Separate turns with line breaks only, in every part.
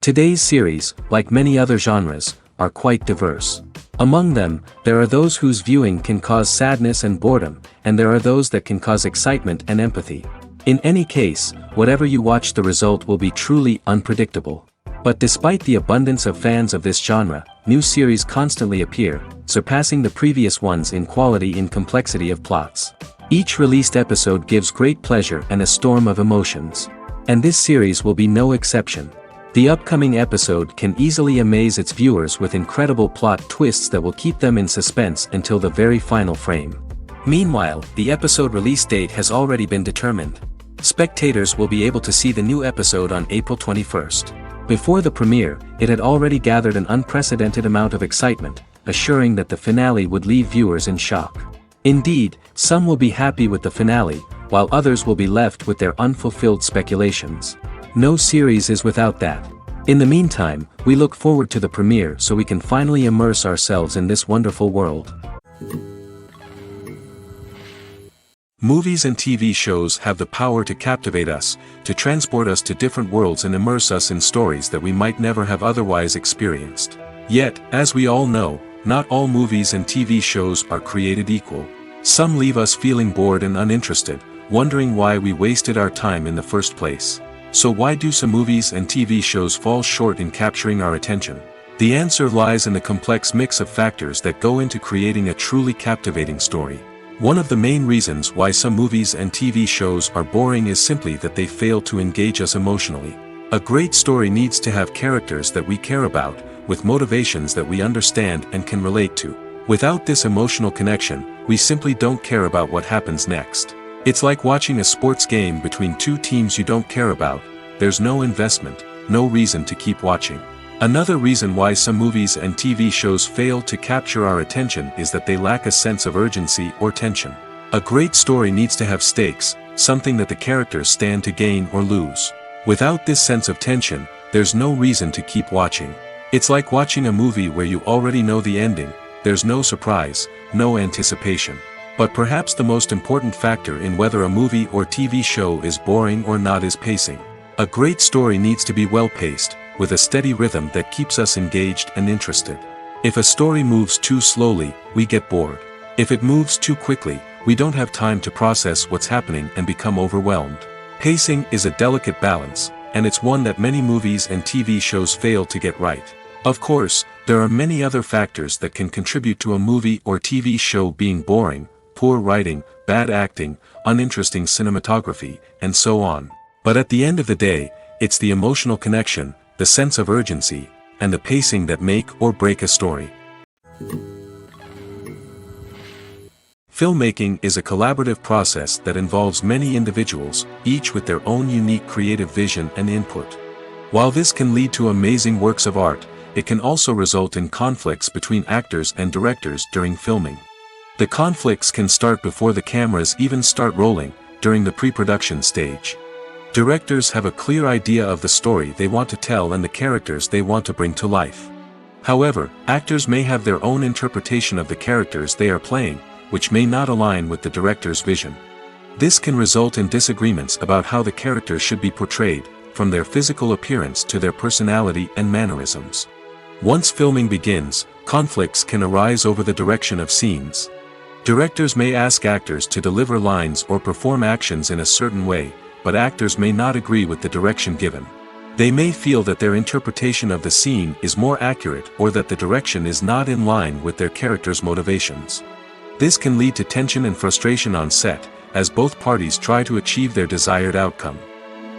Today's series, like many other genres, are quite diverse. Among them, there are those whose viewing can cause sadness and boredom, and there are those that can cause excitement and empathy. In any case, whatever you watch, the result will be truly unpredictable. But despite the abundance of fans of this genre, new series constantly appear, surpassing the previous ones in quality and complexity of plots. Each released episode gives great pleasure and a storm of emotions. And this series will be no exception. The upcoming episode can easily amaze its viewers with incredible plot twists that will keep them in suspense until the very final frame. Meanwhile, the episode release date has already been determined. Spectators will be able to see the new episode on April 21st. Before the premiere, it had already gathered an unprecedented amount of excitement, assuring that the finale would leave viewers in shock. Indeed, some will be happy with the finale, while others will be left with their unfulfilled speculations. No series is without that. In the meantime, we look forward to the premiere so we can finally immerse ourselves in this wonderful world.
Movies and TV shows have the power to captivate us, to transport us to different worlds and immerse us in stories that we might never have otherwise experienced. Yet, as we all know, not all movies and TV shows are created equal. Some leave us feeling bored and uninterested, wondering why we wasted our time in the first place. So why do some movies and TV shows fall short in capturing our attention? The answer lies in the complex mix of factors that go into creating a truly captivating story. One of the main reasons why some movies and TV shows are boring is simply that they fail to engage us emotionally. A great story needs to have characters that we care about, with motivations that we understand and can relate to. Without this emotional connection, we simply don't care about what happens next. It's like watching a sports game between two teams you don't care about. There's no investment, no reason to keep watching. Another reason why some movies and TV shows fail to capture our attention is that they lack a sense of urgency or tension. A great story needs to have stakes, something that the characters stand to gain or lose. Without this sense of tension, there's no reason to keep watching. It's like watching a movie where you already know the ending. There's no surprise, no anticipation. But perhaps the most important factor in whether a movie or TV show is boring or not is pacing. A great story needs to be well-paced, with a steady rhythm that keeps us engaged and interested. If a story moves too slowly, we get bored. If it moves too quickly, we don't have time to process what's happening and become overwhelmed. Pacing is a delicate balance, and it's one that many movies and TV shows fail to get right. Of course, there are many other factors that can contribute to a movie or TV show being boring: poor writing, bad acting, uninteresting cinematography, and so on. But at the end of the day, it's the emotional connection, the sense of urgency, and the pacing that make or break a story. Filmmaking is a collaborative process that involves many individuals, each with their own unique creative vision and input. While this can lead to amazing works of art, it can also result in conflicts between actors and directors during filming. The conflicts can start before the cameras even start rolling, during the pre-production stage. Directors have a clear idea of the story they want to tell and the characters they want to bring to life. However, actors may have their own interpretation of the characters they are playing, which may not align with the director's vision. This can result in disagreements about how the characters should be portrayed, from their physical appearance to their personality and mannerisms. Once filming begins, conflicts can arise over the direction of scenes. Directors may ask actors to deliver lines or perform actions in a certain way, but actors may not agree with the direction given. They may feel that their interpretation of the scene is more accurate or that the direction is not in line with their character's motivations. This can lead to tension and frustration on set, as both parties try to achieve their desired outcome.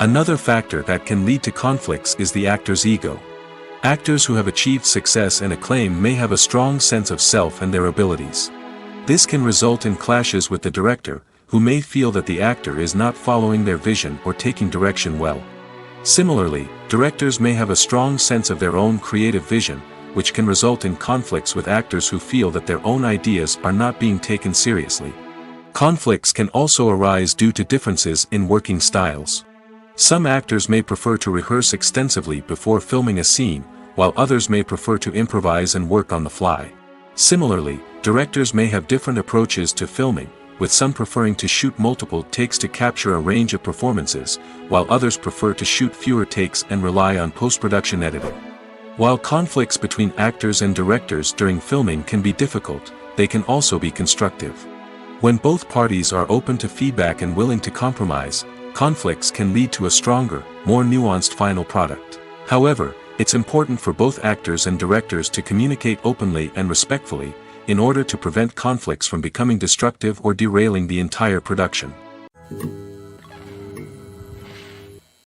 Another factor that can lead to conflicts is the actor's ego. Actors who have achieved success and acclaim may have a strong sense of self and their abilities. This can result in clashes with the director, who may feel that the actor is not following their vision or taking direction well. Similarly, directors may have a strong sense of their own creative vision, which can result in conflicts with actors who feel that their own ideas are not being taken seriously. Conflicts can also arise due to differences in working styles. Some actors may prefer to rehearse extensively before filming a scene, while others may prefer to improvise and work on the fly. Similarly, directors may have different approaches to filming, with some preferring to shoot multiple takes to capture a range of performances, while others prefer to shoot fewer takes and rely on post-production editing. While conflicts between actors and directors during filming can be difficult, they can also be constructive. When both parties are open to feedback and willing to compromise, conflicts can lead to a stronger, more nuanced final product. However, it's important for both actors and directors to communicate openly and respectfully, in order to prevent conflicts from becoming destructive or derailing the entire production.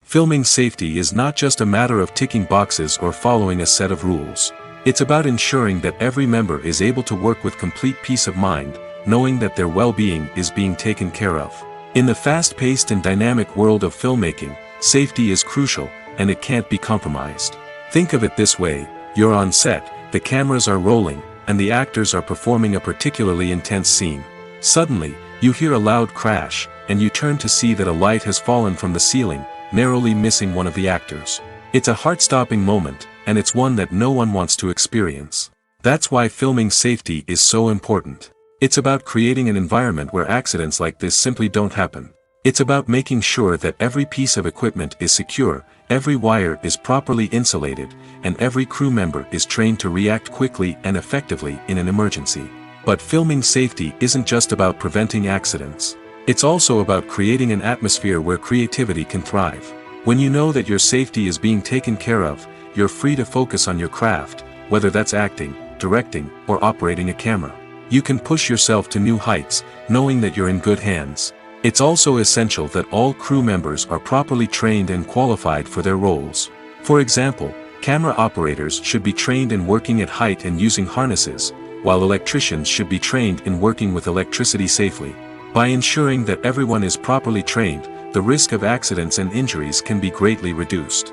Filming safety is not just a matter of ticking boxes or following a set of rules. It's about ensuring that every member is able to work with complete peace of mind, knowing that their well-being is being taken care of. In the fast-paced and dynamic world of filmmaking, safety is crucial, and it can't be compromised. Think of it this way: you're on set, the cameras are rolling, and the actors are performing a particularly intense scene. Suddenly, you hear a loud crash, and you turn to see that a light has fallen from the ceiling, narrowly missing one of the actors. It's a heart-stopping moment, and it's one that no one wants to experience. That's why filming safety is so important. It's about creating an environment where accidents like this simply don't happen. It's about making sure that every piece of equipment is secure, every wire is properly insulated, and every crew member is trained to react quickly and effectively in an emergency. But filming safety isn't just about preventing accidents. It's also about creating an atmosphere where creativity can thrive. When you know that your safety is being taken care of, you're free to focus on your craft, whether that's acting, directing, or operating a camera. You can push yourself to new heights, knowing that you're in good hands. It's also essential that all crew members are properly trained and qualified for their roles. For example, camera operators should be trained in working at height and using harnesses, while electricians should be trained in working with electricity safely. By ensuring that everyone is properly trained, the risk of accidents and injuries can be greatly reduced.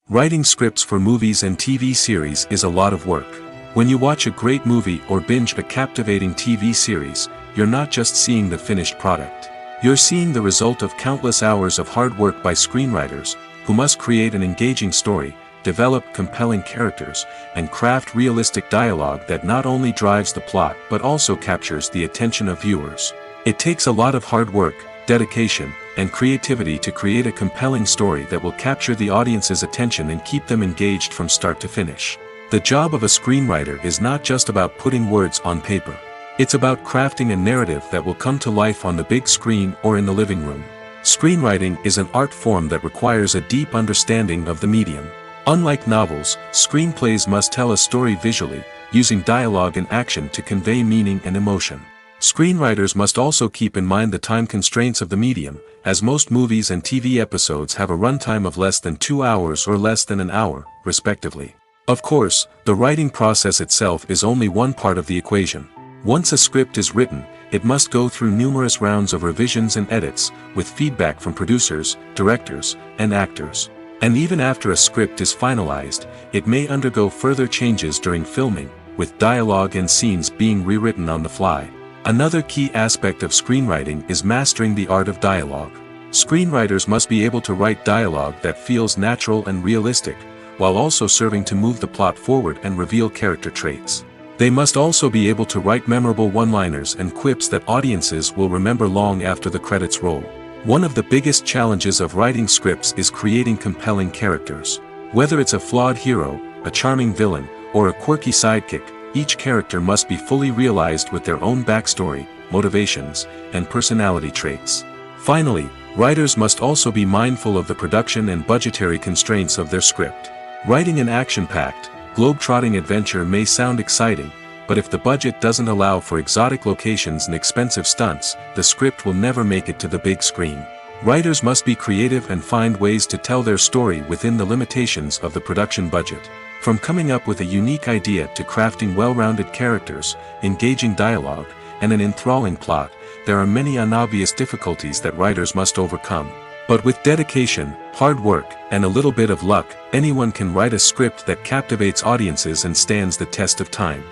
Writing scripts for movies and TV series is a lot of work. When you watch a great movie or binge a captivating TV series, you're not just seeing the finished product. You're seeing the result of countless hours of hard work by screenwriters, who must create an engaging story, develop compelling characters, and craft realistic dialogue that not only drives the plot but also captures the attention of viewers. It takes a lot of hard work, dedication, and creativity to create a compelling story that will capture the audience's attention and keep them engaged from start to finish. The job of a screenwriter is not just about putting words on paper. It's about crafting a narrative that will come to life on the big screen or in the living room. Screenwriting is an art form that requires a deep understanding of the medium. Unlike novels, screenplays must tell a story visually, using dialogue and action to convey meaning and emotion. Screenwriters must also keep in mind the time constraints of the medium, as most movies and TV episodes have a runtime of less than 2 hours or less than an hour, respectively. Of course, the writing process itself is only one part of the equation. Once a script is written, it must go through numerous rounds of revisions and edits, with feedback from producers, directors, and actors. And even after a script is finalized, it may undergo further changes during filming, with dialogue and scenes being rewritten on the fly. Another key aspect of screenwriting is mastering the art of dialogue. Screenwriters must be able to write dialogue that feels natural and realistic, while also serving to move the plot forward and reveal character traits. They must also be able to write memorable one-liners and quips that audiences will remember long after the credits roll. One of the biggest challenges of writing scripts is creating compelling characters. Whether it's a flawed hero, a charming villain, or a quirky sidekick, each character must be fully realized with their own backstory, motivations, and personality traits. Finally, writers must also be mindful of the production and budgetary constraints of their script. Writing an action-packed, globe-trotting adventure may sound exciting, but if the budget doesn't allow for exotic locations and expensive stunts, the script will never make it to the big screen. Writers must be creative and find ways to tell their story within the limitations of the production budget. From coming up with a unique idea to crafting well-rounded characters, engaging dialogue, and an enthralling plot, there are many unobvious difficulties that writers must overcome. But with dedication, hard work, and a little bit of luck, anyone can write a script that captivates audiences and stands the test of time.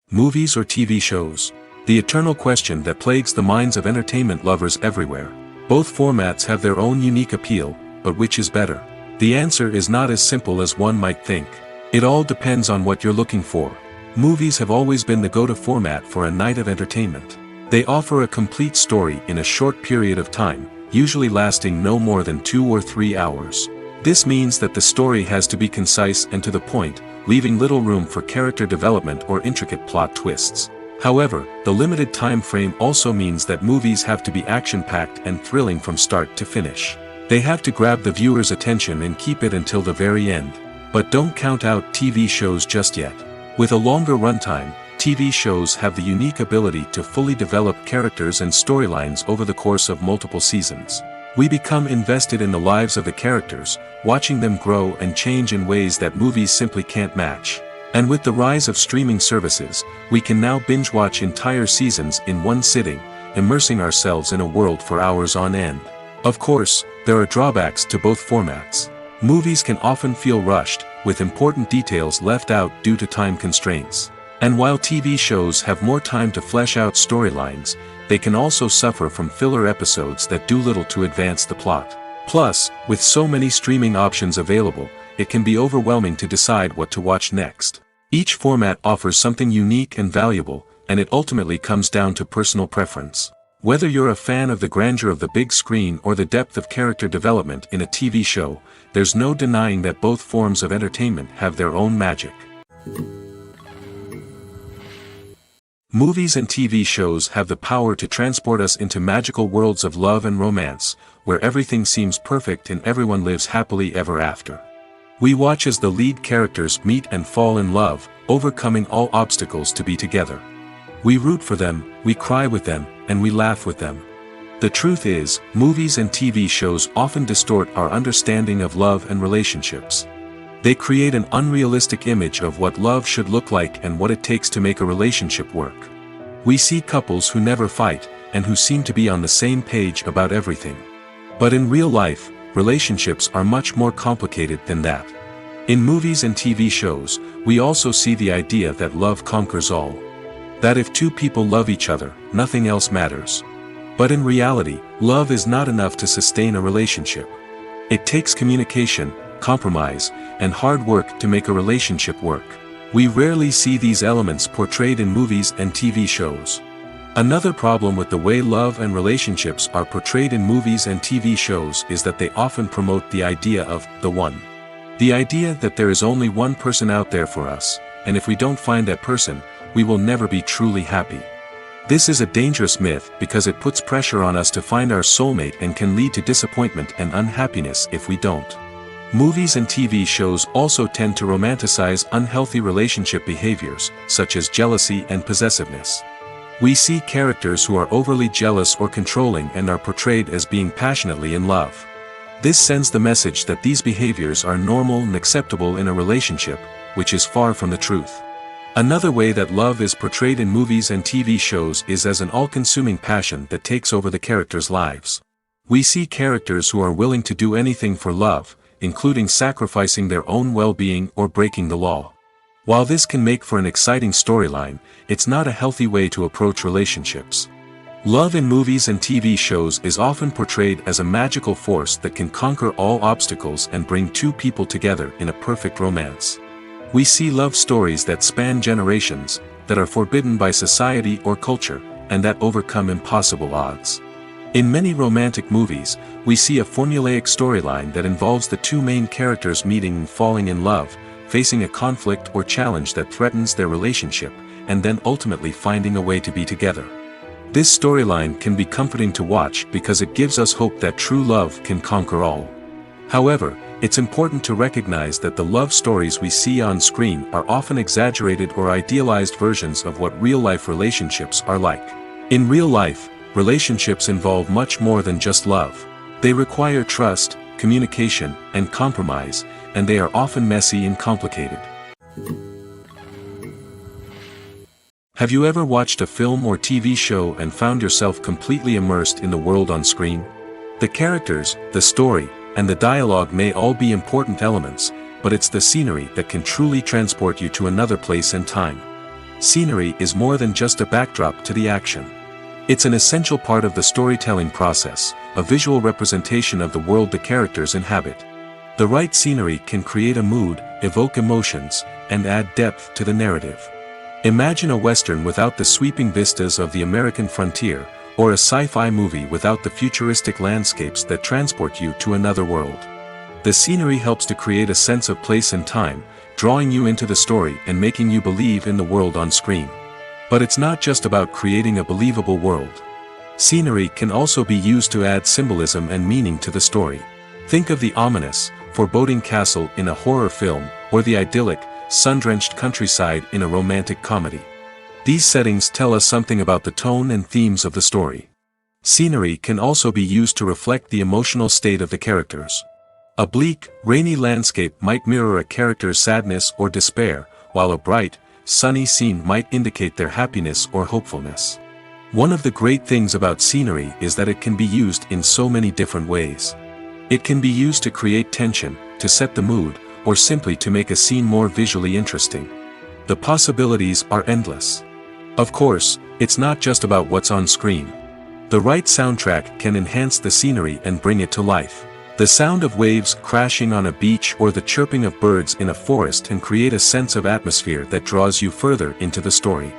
Movies or TV shows? The eternal question that plagues the minds of entertainment lovers everywhere. Both formats have their own unique appeal, but which is better? The answer is not as simple as one might think. It all depends on what you're looking for. Movies have always been the go-to format for a night of entertainment. They offer a complete story in a short period of time, usually lasting no more than 2 or 3 hours. This means that the story has to be concise and to the point, leaving little room for character development or intricate plot twists. However, the limited time frame also means that movies have to be action-packed and thrilling from start to finish. They have to grab the viewer's attention and keep it until the very end. But don't count out TV shows just yet. With a longer runtime, TV shows have the unique ability to fully develop characters and storylines over the course of multiple seasons. We become invested in the lives of the characters, watching them grow and change in ways that movies simply can't match. And with the rise of streaming services, we can now binge-watch entire seasons in one sitting, immersing ourselves in a world for hours on end. Of course, there are drawbacks to both formats. Movies can often feel rushed, with important details left out due to time constraints. And while TV shows have more time to flesh out storylines, they can also suffer from filler episodes that do little to advance the plot. Plus, with so many streaming options available, it can be overwhelming to decide what to watch next. Each format offers something unique and valuable, and it ultimately comes down to personal preference. Whether you're a fan of the grandeur of the big screen or the depth of character development in a TV show, there's no denying that both forms of entertainment have their own magic. Movies and TV shows have the power to transport us into magical worlds of love and romance, where everything seems perfect and everyone lives happily ever after. We watch as the lead characters meet and fall in love, overcoming all obstacles to be together. We root for them, we cry with them, and we laugh with them. The truth is, movies and TV shows often distort our understanding of love and relationships. They create an unrealistic image of what love should look like and what it takes to make a relationship work. We see couples who never fight, and who seem to be on the same page about everything. But in real life, relationships are much more complicated than that. In movies and TV shows, we also see the idea that love conquers all. That if two people love each other, nothing else matters. But in reality, love is not enough to sustain a relationship. It takes communication, compromise, and hard work to make a relationship work. We rarely see these elements portrayed in movies and TV shows. Another problem with the way love and relationships are portrayed in movies and TV shows is that they often promote the idea of the one. The idea that there is only one person out there for us, and if we don't find that person, we will never be truly happy. This is a dangerous myth because it puts pressure on us to find our soulmate and can lead to disappointment and unhappiness if we don't. Movies and TV shows also tend to romanticize unhealthy relationship behaviors, such as jealousy and possessiveness. We see characters who are overly jealous or controlling and are portrayed as being passionately in love. This sends the message that these behaviors are normal and acceptable in a relationship, which is far from the truth. Another way that love is portrayed in movies and TV shows is as an all-consuming passion that takes over the characters' lives. We see characters who are willing to do anything for love, including sacrificing their own well-being or breaking the law. While this can make for an exciting storyline, it's not a healthy way to approach relationships. Love in movies and TV shows is often portrayed as a magical force that can conquer all obstacles and bring two people together in a perfect romance. We see love stories that span generations, that are forbidden by society or culture, and that overcome impossible odds. In many romantic movies, we see a formulaic storyline that involves the two main characters meeting and falling in love, facing a conflict or challenge that threatens their relationship, and then ultimately finding a way to be together. This storyline can be comforting to watch because it gives us hope that true love can conquer all. However, it's important to recognize that the love stories we see on screen are often exaggerated or idealized versions of what real-life relationships are like. In real life, relationships involve much more than just love. They require trust, communication, and compromise, and they are often messy and complicated. Have you ever watched a film or TV show and found yourself completely immersed in the world on screen? The characters, the story, and the dialogue may all be important elements, but it's the scenery that can truly transport you to another place and time. Scenery is more than just a backdrop to the action. It's an essential part of the storytelling process, a visual representation of the world the characters inhabit. The right scenery can create a mood, evoke emotions, and add depth to the narrative. Imagine a Western without the sweeping vistas of the American frontier, or a sci-fi movie without the futuristic landscapes that transport you to another world. The scenery helps to create a sense of place and time, drawing you into the story and making you believe in the world on screen. But it's not just about creating a believable world. Scenery can also be used to add symbolism and meaning to the story. Think of the ominous, foreboding castle in a horror film, or the idyllic, sun-drenched countryside in a romantic comedy. These settings tell us something about the tone and themes of the story. Scenery can also be used to reflect the emotional state of the characters. A bleak, rainy landscape might mirror a character's sadness or despair, while a bright, sunny scene might indicate their happiness or hopefulness. One of the great things about scenery is that it can be used in so many different ways. It can be used to create tension, to set the mood, or simply to make a scene more visually interesting. The possibilities are endless. Of course, it's not just about what's on screen. The right soundtrack can enhance the scenery and bring it to life. The sound of waves crashing on a beach or the chirping of birds in a forest can create a sense of atmosphere that draws you further into the story.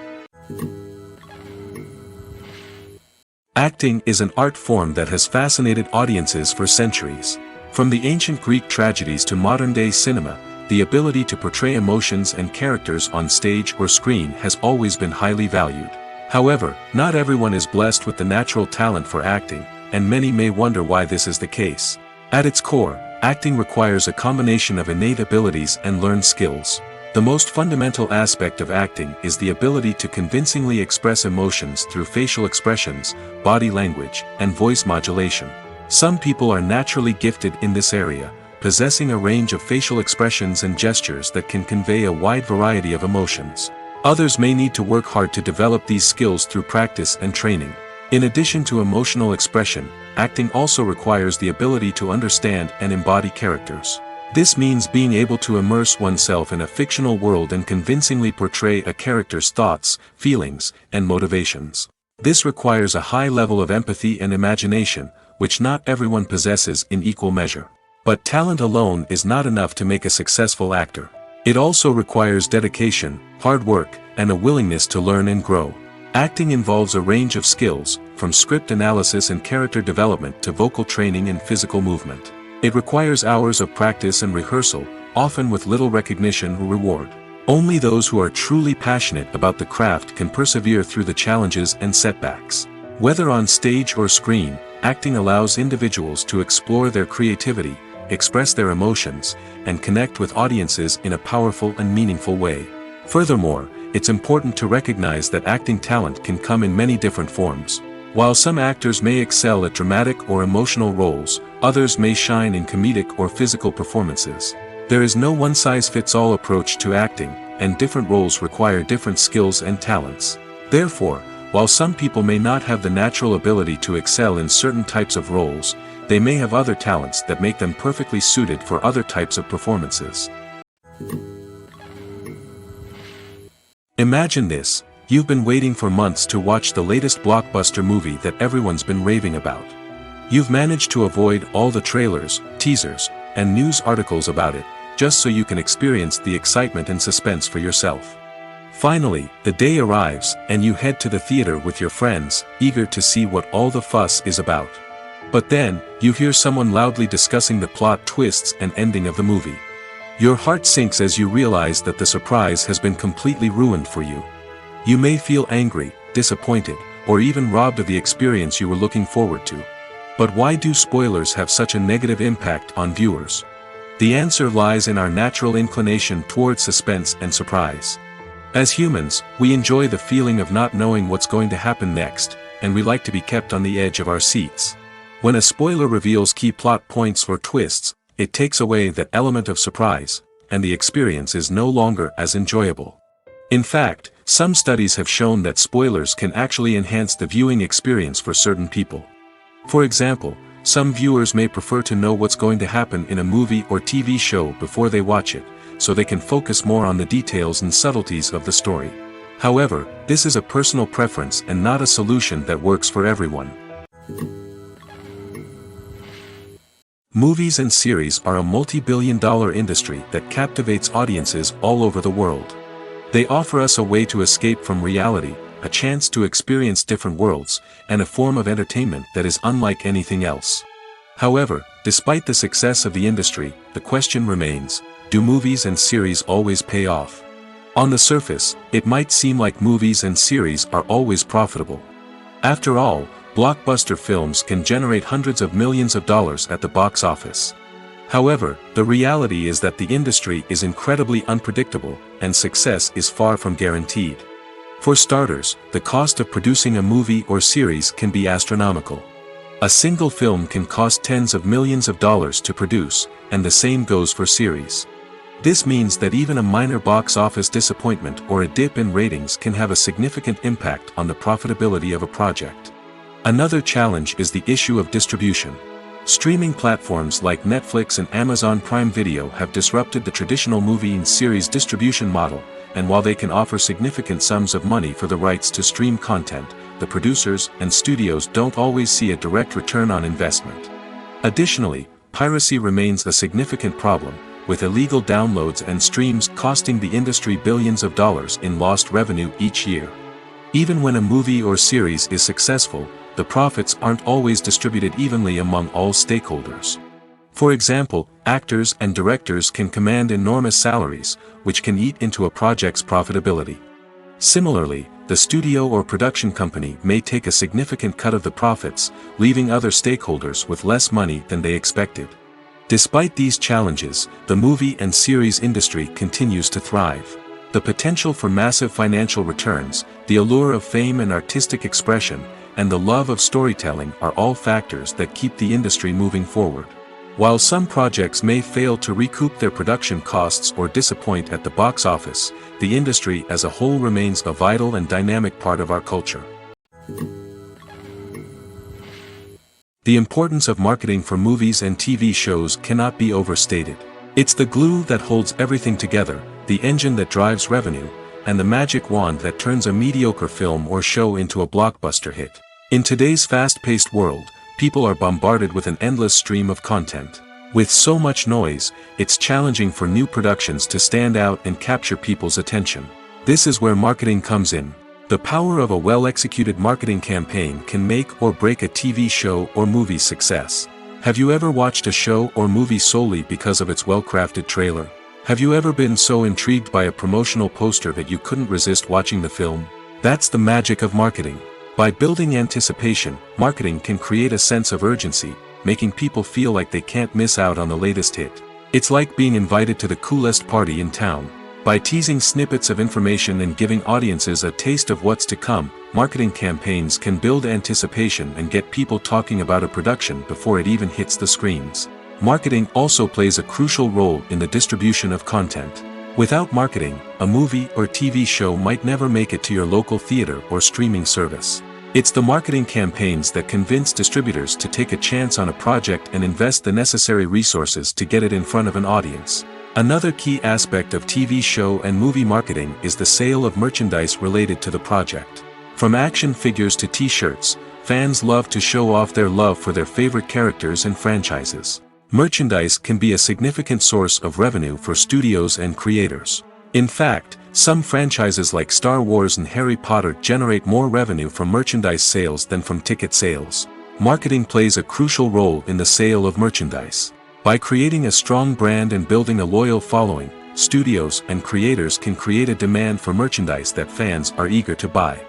Acting is an art form that has fascinated audiences for centuries. From the ancient Greek tragedies to modern-day cinema, the ability to portray emotions and characters on stage or screen has always been highly valued. However, not everyone is blessed with the natural talent for acting, and many may wonder why this is the case. At its core, acting requires a combination of innate abilities and learned skills. The most fundamental aspect of acting is the ability to convincingly express emotions through facial expressions, body language, and voice modulation. Some people are naturally gifted in this area, possessing a range of facial expressions and gestures that can convey a wide variety of emotions. Others may need to work hard to develop these skills through practice and training. In addition to emotional expression, acting also requires the ability to understand and embody characters. This means being able to immerse oneself in a fictional world and convincingly portray a character's thoughts, feelings, and motivations. This requires a high level of empathy and imagination, which not everyone possesses in equal measure. But talent alone is not enough to make a successful actor. It also requires dedication, hard work, and a willingness to learn and grow. Acting involves a range of skills, from script analysis and character development to vocal training and physical movement. It requires hours of practice and rehearsal, often with little recognition or reward. Only those who are truly passionate about the craft can persevere through the challenges and setbacks. Whether on stage or screen, acting allows individuals to explore their creativity, express their emotions, and connect with audiences in a powerful and meaningful way. Furthermore, it's important to recognize that acting talent can come in many different forms. While some actors may excel at dramatic or emotional roles, others may shine in comedic or physical performances. There is no one-size-fits-all approach to acting, and different roles require different skills and talents. Therefore, while some people may not have the natural ability to excel in certain types of roles, they may have other talents that make them perfectly suited for other types of performances. Imagine this: you've been waiting for months to watch the latest blockbuster movie that everyone's been raving about. You've managed to avoid all the trailers, teasers, and news articles about it, just so you can experience the excitement and suspense for yourself. Finally, the day arrives, and you head to the theater with your friends, eager to see what all the fuss is about. But then, you hear someone loudly discussing the plot twists and ending of the movie. Your heart sinks as you realize that the surprise has been completely ruined for you. You may feel angry, disappointed, or even robbed of the experience you were looking forward to. But why do spoilers have such a negative impact on viewers? The answer lies in our natural inclination toward suspense and surprise. As humans, we enjoy the feeling of not knowing what's going to happen next, and we like to be kept on the edge of our seats. When a spoiler reveals key plot points or twists, it takes away that element of surprise, and the experience is no longer as enjoyable. In fact, some studies have shown that spoilers can actually enhance the viewing experience for certain people. For example, some viewers may prefer to know what's going to happen in a movie or TV show before they watch it, so they can focus more on the details and subtleties of the story. However, this is a personal preference and not a solution that works for everyone. Movies and series are a multi-billion-dollar industry that captivates audiences all over the world. They offer us a way to escape from reality, a chance to experience different worlds, and a form of entertainment that is unlike anything else. However, despite the success of the industry, the question remains, do movies and series always pay off? On the surface, it might seem like movies and series are always profitable. After all, blockbuster films can generate hundreds of millions of dollars at the box office. However, the reality is that the industry is incredibly unpredictable, and success is far from guaranteed. For starters, the cost of producing a movie or series can be astronomical. A single film can cost tens of millions of dollars to produce, and the same goes for series. This means that even a minor box office disappointment or a dip in ratings can have a significant impact on the profitability of a project. Another challenge is the issue of distribution. Streaming platforms like Netflix and Amazon Prime Video have disrupted the traditional movie and series distribution model, and while they can offer significant sums of money for the rights to stream content, the producers and studios don't always see a direct return on investment. Additionally, piracy remains a significant problem, with illegal downloads and streams costing the industry billions of dollars in lost revenue each year. Even when a movie or series is successful, the profits aren't always distributed evenly among all stakeholders. For example, actors and directors can command enormous salaries, which can eat into a project's profitability. Similarly, the studio or production company may take a significant cut of the profits, leaving other stakeholders with less money than they expected. Despite these challenges, the movie and series industry continues to thrive. The potential for massive financial returns, the allure of fame and artistic expression, and the love of storytelling are all factors that keep the industry moving forward. While some projects may fail to recoup their production costs or disappoint at the box office, the industry as a whole remains a vital and dynamic part of our culture. The importance of marketing for movies and TV shows cannot be overstated. It's the glue that holds everything together, the engine that drives revenue, and the magic wand that turns a mediocre film or show into a blockbuster hit. In today's fast-paced world, people are bombarded with an endless stream of content. With so much noise, it's challenging for new productions to stand out and capture people's attention. This is where marketing comes in. The power of a well-executed marketing campaign can make or break a TV show or movie's success. Have you ever watched a show or movie solely because of its well-crafted trailer? Have you ever been so intrigued by a promotional poster that you couldn't resist watching the film? That's the magic of marketing. By building anticipation, marketing can create a sense of urgency, making people feel like they can't miss out on the latest hit. It's like being invited to the coolest party in town. By teasing snippets of information and giving audiences a taste of what's to come, marketing campaigns can build anticipation and get people talking about a production before it even hits the screens. Marketing also plays a crucial role in the distribution of content. Without marketing, a movie or TV show might never make it to your local theater or streaming service. It's the marketing campaigns that convince distributors to take a chance on a project and invest the necessary resources to get it in front of an audience. Another key aspect of TV show and movie marketing is the sale of merchandise related to the project. From action figures to t-shirts, fans love to show off their love for their favorite characters and franchises. Merchandise can be a significant source of revenue for studios and creators. In fact, some franchises like Star Wars and Harry Potter generate more revenue from merchandise sales than from ticket sales. Marketing plays a crucial role in the sale of merchandise. By creating a strong brand and building a loyal following, studios and creators can create a demand for merchandise that fans are eager to buy.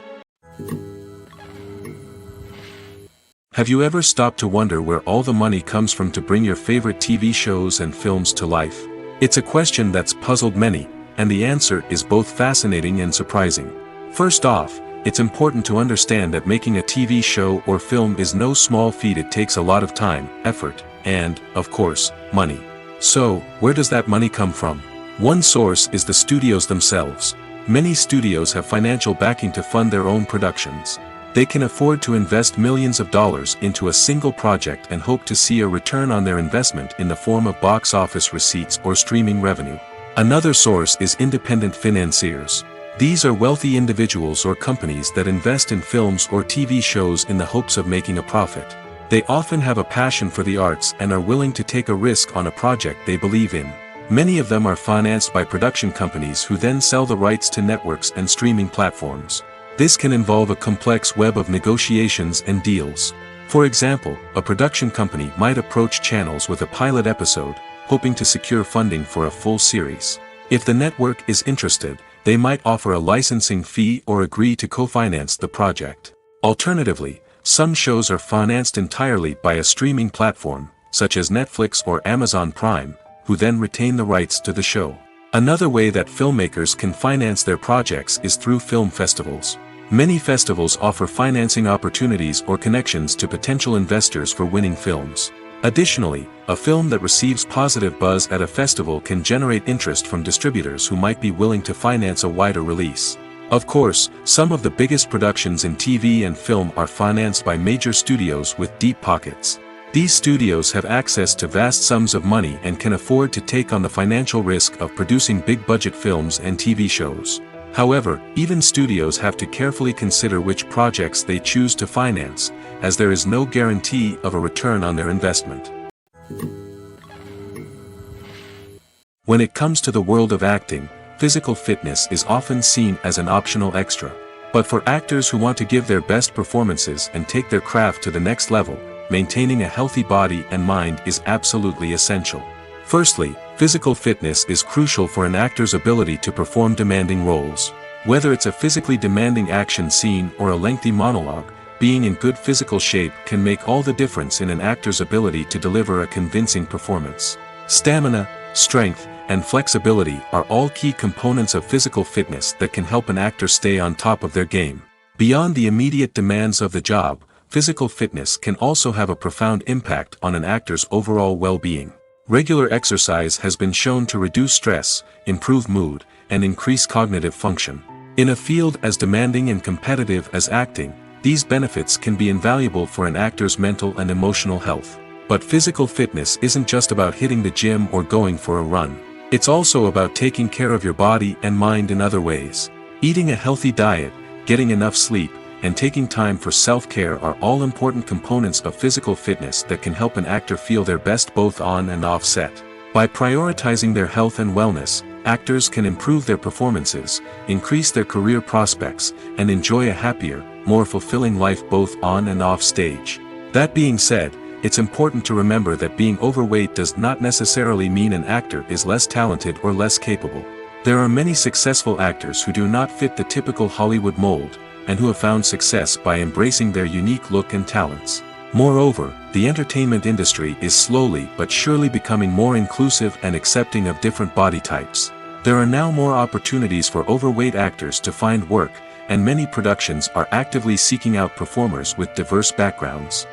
Have you ever stopped to wonder where all the money comes from to bring your favorite TV shows and films to life? It's a question that's puzzled many, and the answer is both fascinating and surprising. First off, it's important to understand that making a TV show or film is no small feat. It takes a lot of time, effort, and, of course, money. So, where does that money come from? One source is the studios themselves. Many studios have financial backing to fund their own productions. They can afford to invest millions of dollars into a single project and hope to see a return on their investment in the form of box office receipts or streaming revenue. Another source is independent financiers. These are wealthy individuals or companies that invest in films or TV shows in the hopes of making a profit. They often have a passion for the arts and are willing to take a risk on a project they believe in. Many of them are financed by production companies who then sell the rights to networks and streaming platforms. This can involve a complex web of negotiations and deals. For example, a production company might approach channels with a pilot episode, hoping to secure funding for a full series. If the network is interested, they might offer a licensing fee or agree to co-finance the project. Alternatively, some shows are financed entirely by a streaming platform, such as Netflix or Amazon Prime, who then retain the rights to the show. Another way that filmmakers can finance their projects is through film festivals. Many festivals offer financing opportunities or connections to potential investors for winning films. Additionally, a film that receives positive buzz at a festival can generate interest from distributors who might be willing to finance a wider release. Of course, some of the biggest productions in TV and film are financed by major studios with deep pockets. These studios have access to vast sums of money and can afford to take on the financial risk of producing big-budget films and TV shows. However, even studios have to carefully consider which projects they choose to finance, as there is no guarantee of a return on their investment. When it comes to the world of acting, physical fitness is often seen as an optional extra. But for actors who want to give their best performances and take their craft to the next level, maintaining a healthy body and mind is absolutely essential. Firstly, physical fitness is crucial for an actor's ability to perform demanding roles. Whether it's a physically demanding action scene or a lengthy monologue, being in good physical shape can make all the difference in an actor's ability to deliver a convincing performance. Stamina, strength, and flexibility are all key components of physical fitness that can help an actor stay on top of their game. Beyond the immediate demands of the job, physical fitness can also have a profound impact on an actor's overall well-being. Regular exercise has been shown to reduce stress, improve mood, and increase cognitive function. In a field as demanding and competitive as acting, these benefits can be invaluable for an actor's mental and emotional health. But physical fitness isn't just about hitting the gym or going for a run. It's also about taking care of your body and mind in other ways. Eating a healthy diet, getting enough sleep, and taking time for self-care are all important components of physical fitness that can help an actor feel their best both on and off set. By prioritizing their health and wellness, actors can improve their performances, increase their career prospects, and enjoy a happier, more fulfilling life both on and off stage. That being said, it's important to remember that being overweight does not necessarily mean an actor is less talented or less capable. There are many successful actors who do not fit the typical Hollywood mold, and who have found success by embracing their unique look and talents. Moreover, the entertainment industry is slowly but surely becoming more inclusive and accepting of different body types. There are now more opportunities for overweight actors to find work, and many productions are actively seeking out performers with diverse backgrounds.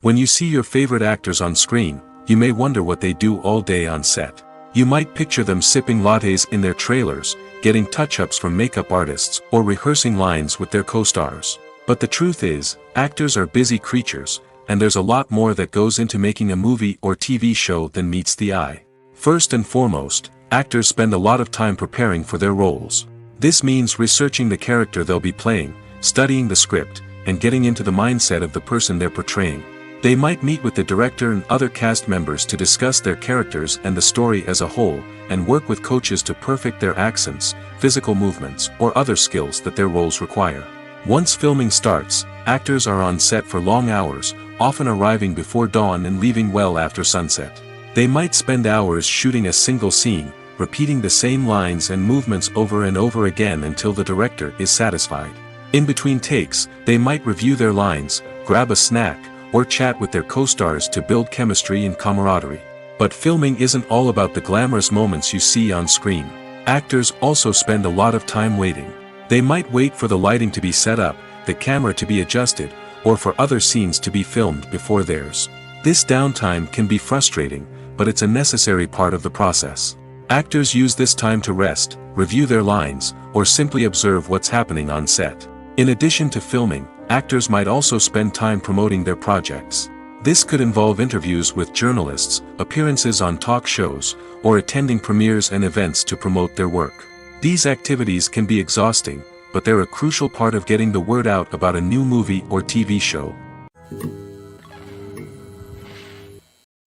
When you see your favorite actors on screen, you may wonder what they do all day on set. You might picture them sipping lattes in their trailers, getting touch-ups from makeup artists, or rehearsing lines with their co-stars. But the truth is, actors are busy creatures, and there's a lot more that goes into making a movie or TV show than meets the eye. First and foremost, actors spend a lot of time preparing for their roles. This means researching the character they'll be playing, studying the script, and getting into the mindset of the person they're portraying. They might meet with the director and other cast members to discuss their characters and the story as a whole, and work with coaches to perfect their accents, physical movements, or other skills that their roles require. Once filming starts, actors are on set for long hours, often arriving before dawn and leaving well after sunset. They might spend hours shooting a single scene, repeating the same lines and movements over and over again until the director is satisfied. In between takes, they might review their lines, grab a snack, or chat with their co-stars to build chemistry and camaraderie. But filming isn't all about the glamorous moments you see on screen. Actors also spend a lot of time waiting. They might wait for the lighting to be set up, the camera to be adjusted, or for other scenes to be filmed before theirs. This downtime can be frustrating, but it's a necessary part of the process. Actors use this time to rest, review their lines, or simply observe what's happening on set. In addition to filming, actors might also spend time promoting their projects. This could involve interviews with journalists, appearances on talk shows, or attending premieres and events to promote their work. These activities can be exhausting, but they're a crucial part of getting the word out about a new movie or TV show.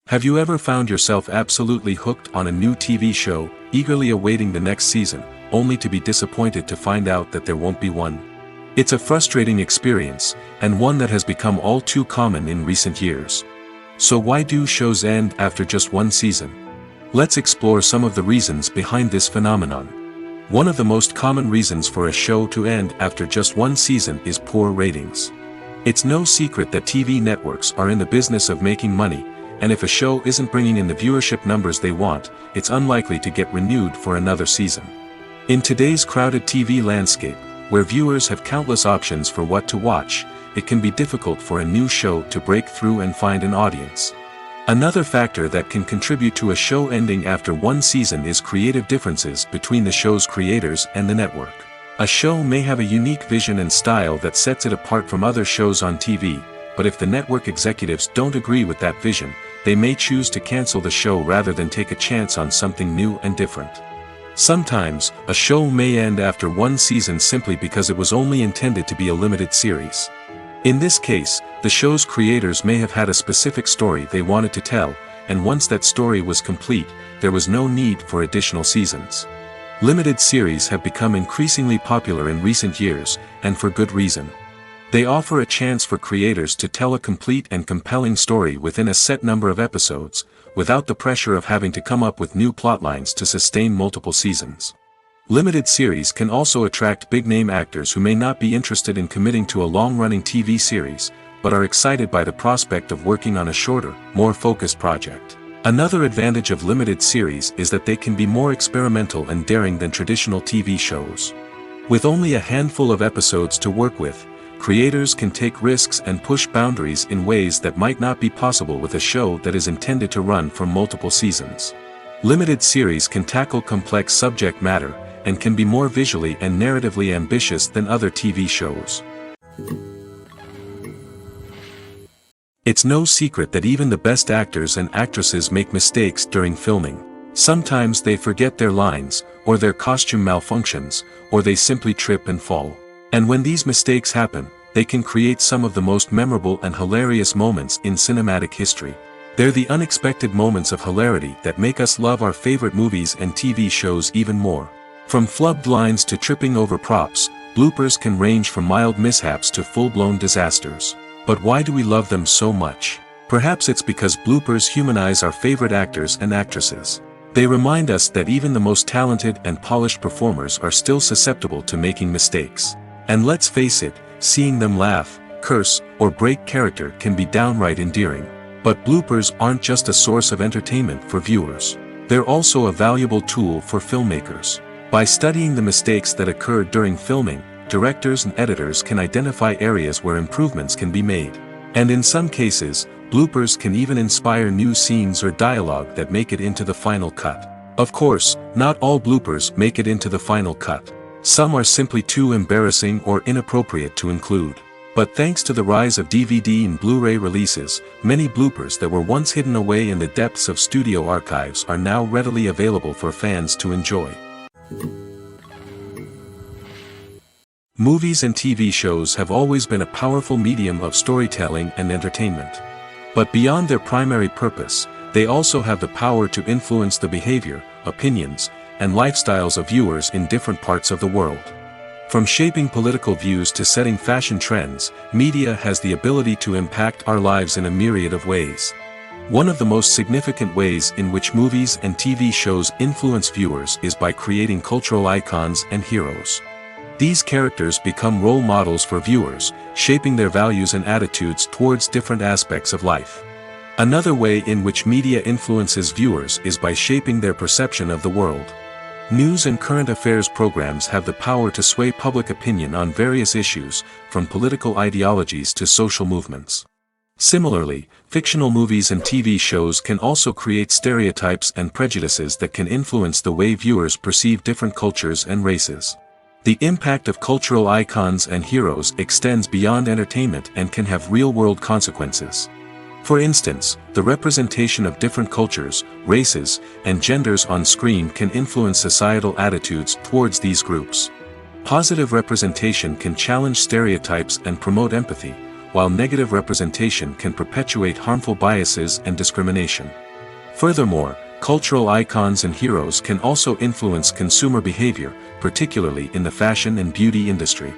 Have you ever found yourself absolutely hooked on a new TV show, eagerly awaiting the next season, only to be disappointed to find out that there won't be one? It's a frustrating experience, and one that has become all too common in recent years. So why do shows end after just one season? Let's explore some of the reasons behind this phenomenon. One of the most common reasons for a show to end after just one season is poor ratings. It's no secret that TV networks are in the business of making money, and if a show isn't bringing in the viewership numbers they want, it's unlikely to get renewed for another season. In today's crowded TV landscape, where viewers have countless options for what to watch, it can be difficult for a new show to break through and find an audience. Another factor that can contribute to a show ending after one season is creative differences between the show's creators and the network. A show may have a unique vision and style that sets it apart from other shows on TV, but if the network executives don't agree with that vision, they may choose to cancel the show rather than take a chance on something new and different. Sometimes, a show may end after one season simply because it was only intended to be a limited series. In this case, the show's creators may have had a specific story they wanted to tell, and once that story was complete, there was no need for additional seasons. Limited series have become increasingly popular in recent years, and for good reason. They offer a chance for creators to tell a complete and compelling story within a set number of episodes, without the pressure of having to come up with new plotlines to sustain multiple seasons. Limited series can also attract big-name actors who may not be interested in committing to a long-running TV series, but are excited by the prospect of working on a shorter, more focused project. Another advantage of limited series is that they can be more experimental and daring than traditional TV shows. With only a handful of episodes to work with, creators can take risks and push boundaries in ways that might not be possible with a show that is intended to run for multiple seasons. Limited series can tackle complex subject matter, and can be more visually and narratively ambitious than other TV shows. It's no secret that even the best actors and actresses make mistakes during filming. Sometimes they forget their lines, or their costume malfunctions, or they simply trip and fall. And when these mistakes happen, they can create some of the most memorable and hilarious moments in cinematic history. They're the unexpected moments of hilarity that make us love our favorite movies and TV shows even more. From flubbed lines to tripping over props, bloopers can range from mild mishaps to full-blown disasters. But why do we love them so much? Perhaps it's because bloopers humanize our favorite actors and actresses. They remind us that even the most talented and polished performers are still susceptible to making mistakes. And let's face it, seeing them laugh, curse, or break character can be downright endearing. But bloopers aren't just a source of entertainment for viewers. They're also a valuable tool for filmmakers. By studying the mistakes that occurred during filming, directors and editors can identify areas where improvements can be made. And in some cases, bloopers can even inspire new scenes or dialogue that make it into the final cut. Of course, not all bloopers make it into the final cut. Some are simply too embarrassing or inappropriate to include. But thanks to the rise of DVD and Blu-ray releases, many bloopers that were once hidden away in the depths of studio archives are now readily available for fans to enjoy. Movies and TV shows have always been a powerful medium of storytelling and entertainment. But beyond their primary purpose, they also have the power to influence the behavior, opinions, and lifestyles of viewers in different parts of the world. From shaping political views to setting fashion trends, media has the ability to impact our lives in a myriad of ways. One of the most significant ways in which movies and TV shows influence viewers is by creating cultural icons and heroes. These characters become role models for viewers, shaping their values and attitudes towards different aspects of life. Another way in which media influences viewers is by shaping their perception of the world. News and current affairs programs have the power to sway public opinion on various issues, from political ideologies to social movements. Similarly, fictional movies and TV shows can also create stereotypes and prejudices that can influence the way viewers perceive different cultures and races. The impact of cultural icons and heroes extends beyond entertainment and can have real-world consequences. For instance, the representation of different cultures, races, and genders on screen can influence societal attitudes towards these groups. Positive representation can challenge stereotypes and promote empathy, while negative representation can perpetuate harmful biases and discrimination. Furthermore, cultural icons and heroes can also influence consumer behavior, particularly in the fashion and beauty industry.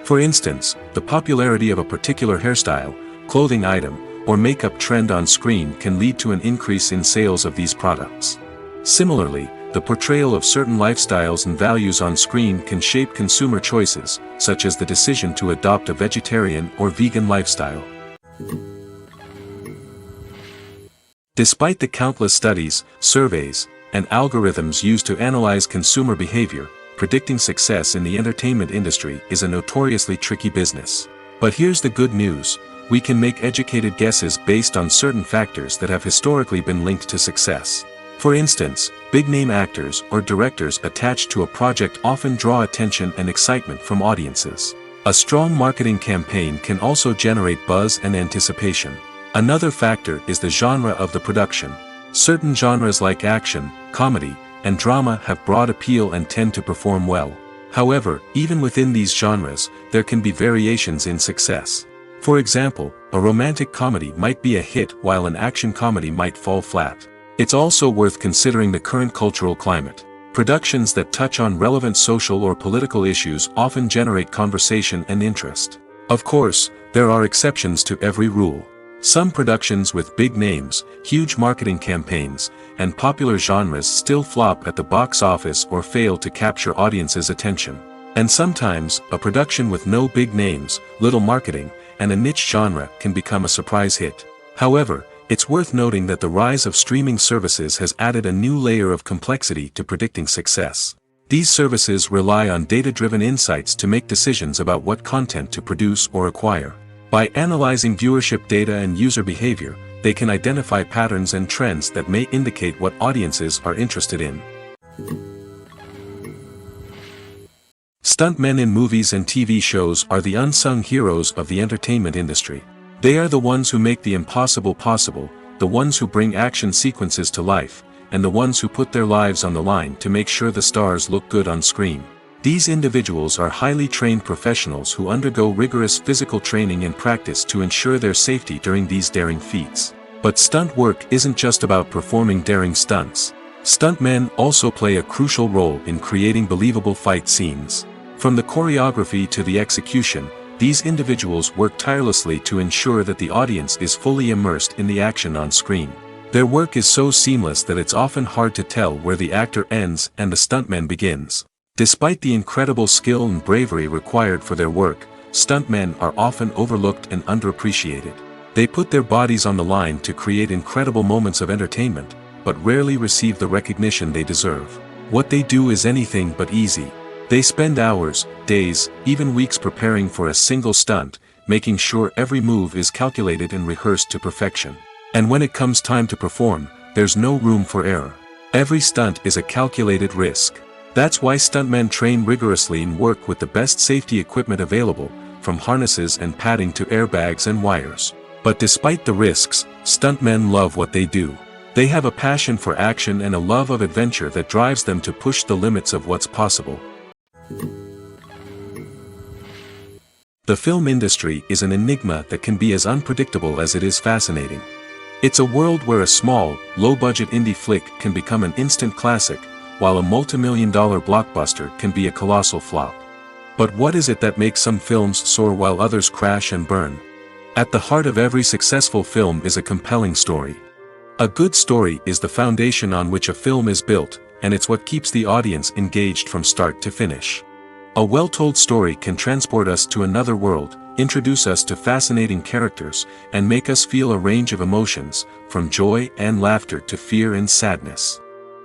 For instance, the popularity of a particular hairstyle, clothing item, or makeup trend on screen can lead to an increase in sales of these products. Similarly, the portrayal of certain lifestyles and values on screen can shape consumer choices, such as the decision to adopt a vegetarian or vegan lifestyle. Despite the countless studies, surveys, and algorithms used to analyze consumer behavior, predicting success in the entertainment industry is a notoriously tricky business. But here's the good news: we can make educated guesses based on certain factors that have historically been linked to success. For instance, big-name actors or directors attached to a project often draw attention and excitement from audiences. A strong marketing campaign can also generate buzz and anticipation. Another factor is the genre of the production. Certain genres like action, comedy, and drama have broad appeal and tend to perform well. However, even within these genres, there can be variations in success. For example, a romantic comedy might be a hit while an action comedy might fall flat. It's also worth considering the current cultural climate. Productions that touch on relevant social or political issues often generate conversation and interest. Of course, there are exceptions to every rule. Some productions with big names, huge marketing campaigns, and popular genres still flop at the box office or fail to capture audiences' attention. And sometimes, a production with no big names, little marketing, and a niche genre can become a surprise hit. However, it's worth noting that the rise of streaming services has added a new layer of complexity to predicting success. These services rely on data-driven insights to make decisions about what content to produce or acquire. By analyzing viewership data and user behavior, they can identify patterns and trends that may indicate what audiences are interested in. Stuntmen in movies and TV shows are the unsung heroes of the entertainment industry. They are the ones who make the impossible possible, the ones who bring action sequences to life, and the ones who put their lives on the line to make sure the stars look good on screen. These individuals are highly trained professionals who undergo rigorous physical training and practice to ensure their safety during these daring feats. But stunt work isn't just about performing daring stunts. Stuntmen also play a crucial role in creating believable fight scenes. From the choreography to the execution, these individuals work tirelessly to ensure that the audience is fully immersed in the action on screen. Their work is so seamless that it's often hard to tell where the actor ends and the stuntman begins. Despite the incredible skill and bravery required for their work, stuntmen are often overlooked and underappreciated. They put their bodies on the line to create incredible moments of entertainment, but rarely receive the recognition they deserve. What they do is anything but easy. They spend hours, days, even weeks preparing for a single stunt, making sure every move is calculated and rehearsed to perfection. And when it comes time to perform, there's no room for error. Every stunt is a calculated risk. That's why stuntmen train rigorously and work with the best safety equipment available, from harnesses and padding to airbags and wires. But despite the risks, stuntmen love what they do. They have a passion for action and a love of adventure that drives them to push the limits of what's possible. The film industry is an enigma that can be as unpredictable as it is fascinating. It's a world where a small, low-budget indie flick can become an instant classic, while a multi-million-dollar blockbuster can be a colossal flop. But what is it that makes some films soar while others crash and burn? At the heart of every successful film is a compelling story. A good story is the foundation on which a film is built, and it's what keeps the audience engaged from start to finish. A well-told story can transport us to another world, introduce us to fascinating characters, and make us feel a range of emotions, from joy and laughter to fear and sadness.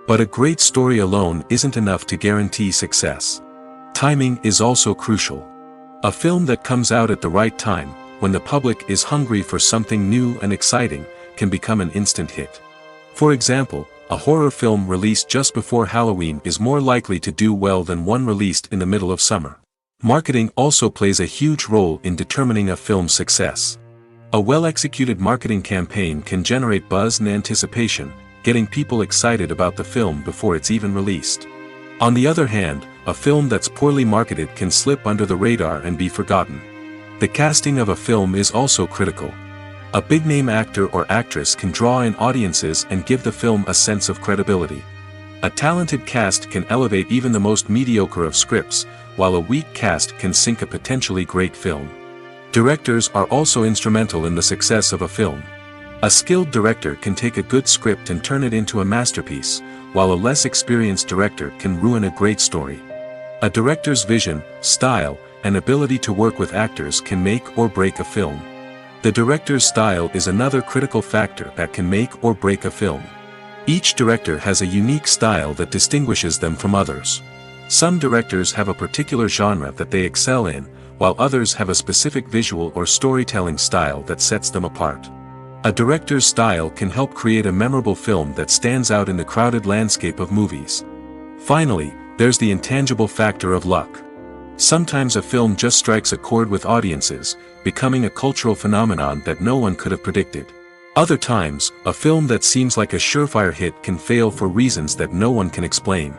But a great story alone isn't enough to guarantee success. Timing is also crucial. A film that comes out at the right time, when the public is hungry for something new and exciting, can become an instant hit. For example, a horror film released just before Halloween is more likely to do well than one released in the middle of summer. Marketing also plays a huge role in determining a film's success. A well-executed marketing campaign can generate buzz and anticipation, getting people excited about the film before it's even released. On the other hand, a film that's poorly marketed can slip under the radar and be forgotten. The casting of a film is also critical. A big-name actor or actress can draw in audiences and give the film a sense of credibility. A talented cast can elevate even the most mediocre of scripts, while a weak cast can sink a potentially great film. Directors are also instrumental in the success of a film. A skilled director can take a good script and turn it into a masterpiece, while a less experienced director can ruin a great story. A director's vision, style, and ability to work with actors can make or break a film. The director's style is another critical factor that can make or break a film. Each director has a unique style that distinguishes them from others. Some directors have a particular genre that they excel in, while others have a specific visual or storytelling style that sets them apart. A director's style can help create a memorable film that stands out in the crowded landscape of movies. Finally, there's the intangible factor of luck. Sometimes a film just strikes a chord with audiences, becoming a cultural phenomenon that no one could have predicted. Other times, a film that seems like a surefire hit can fail for reasons that no one can explain.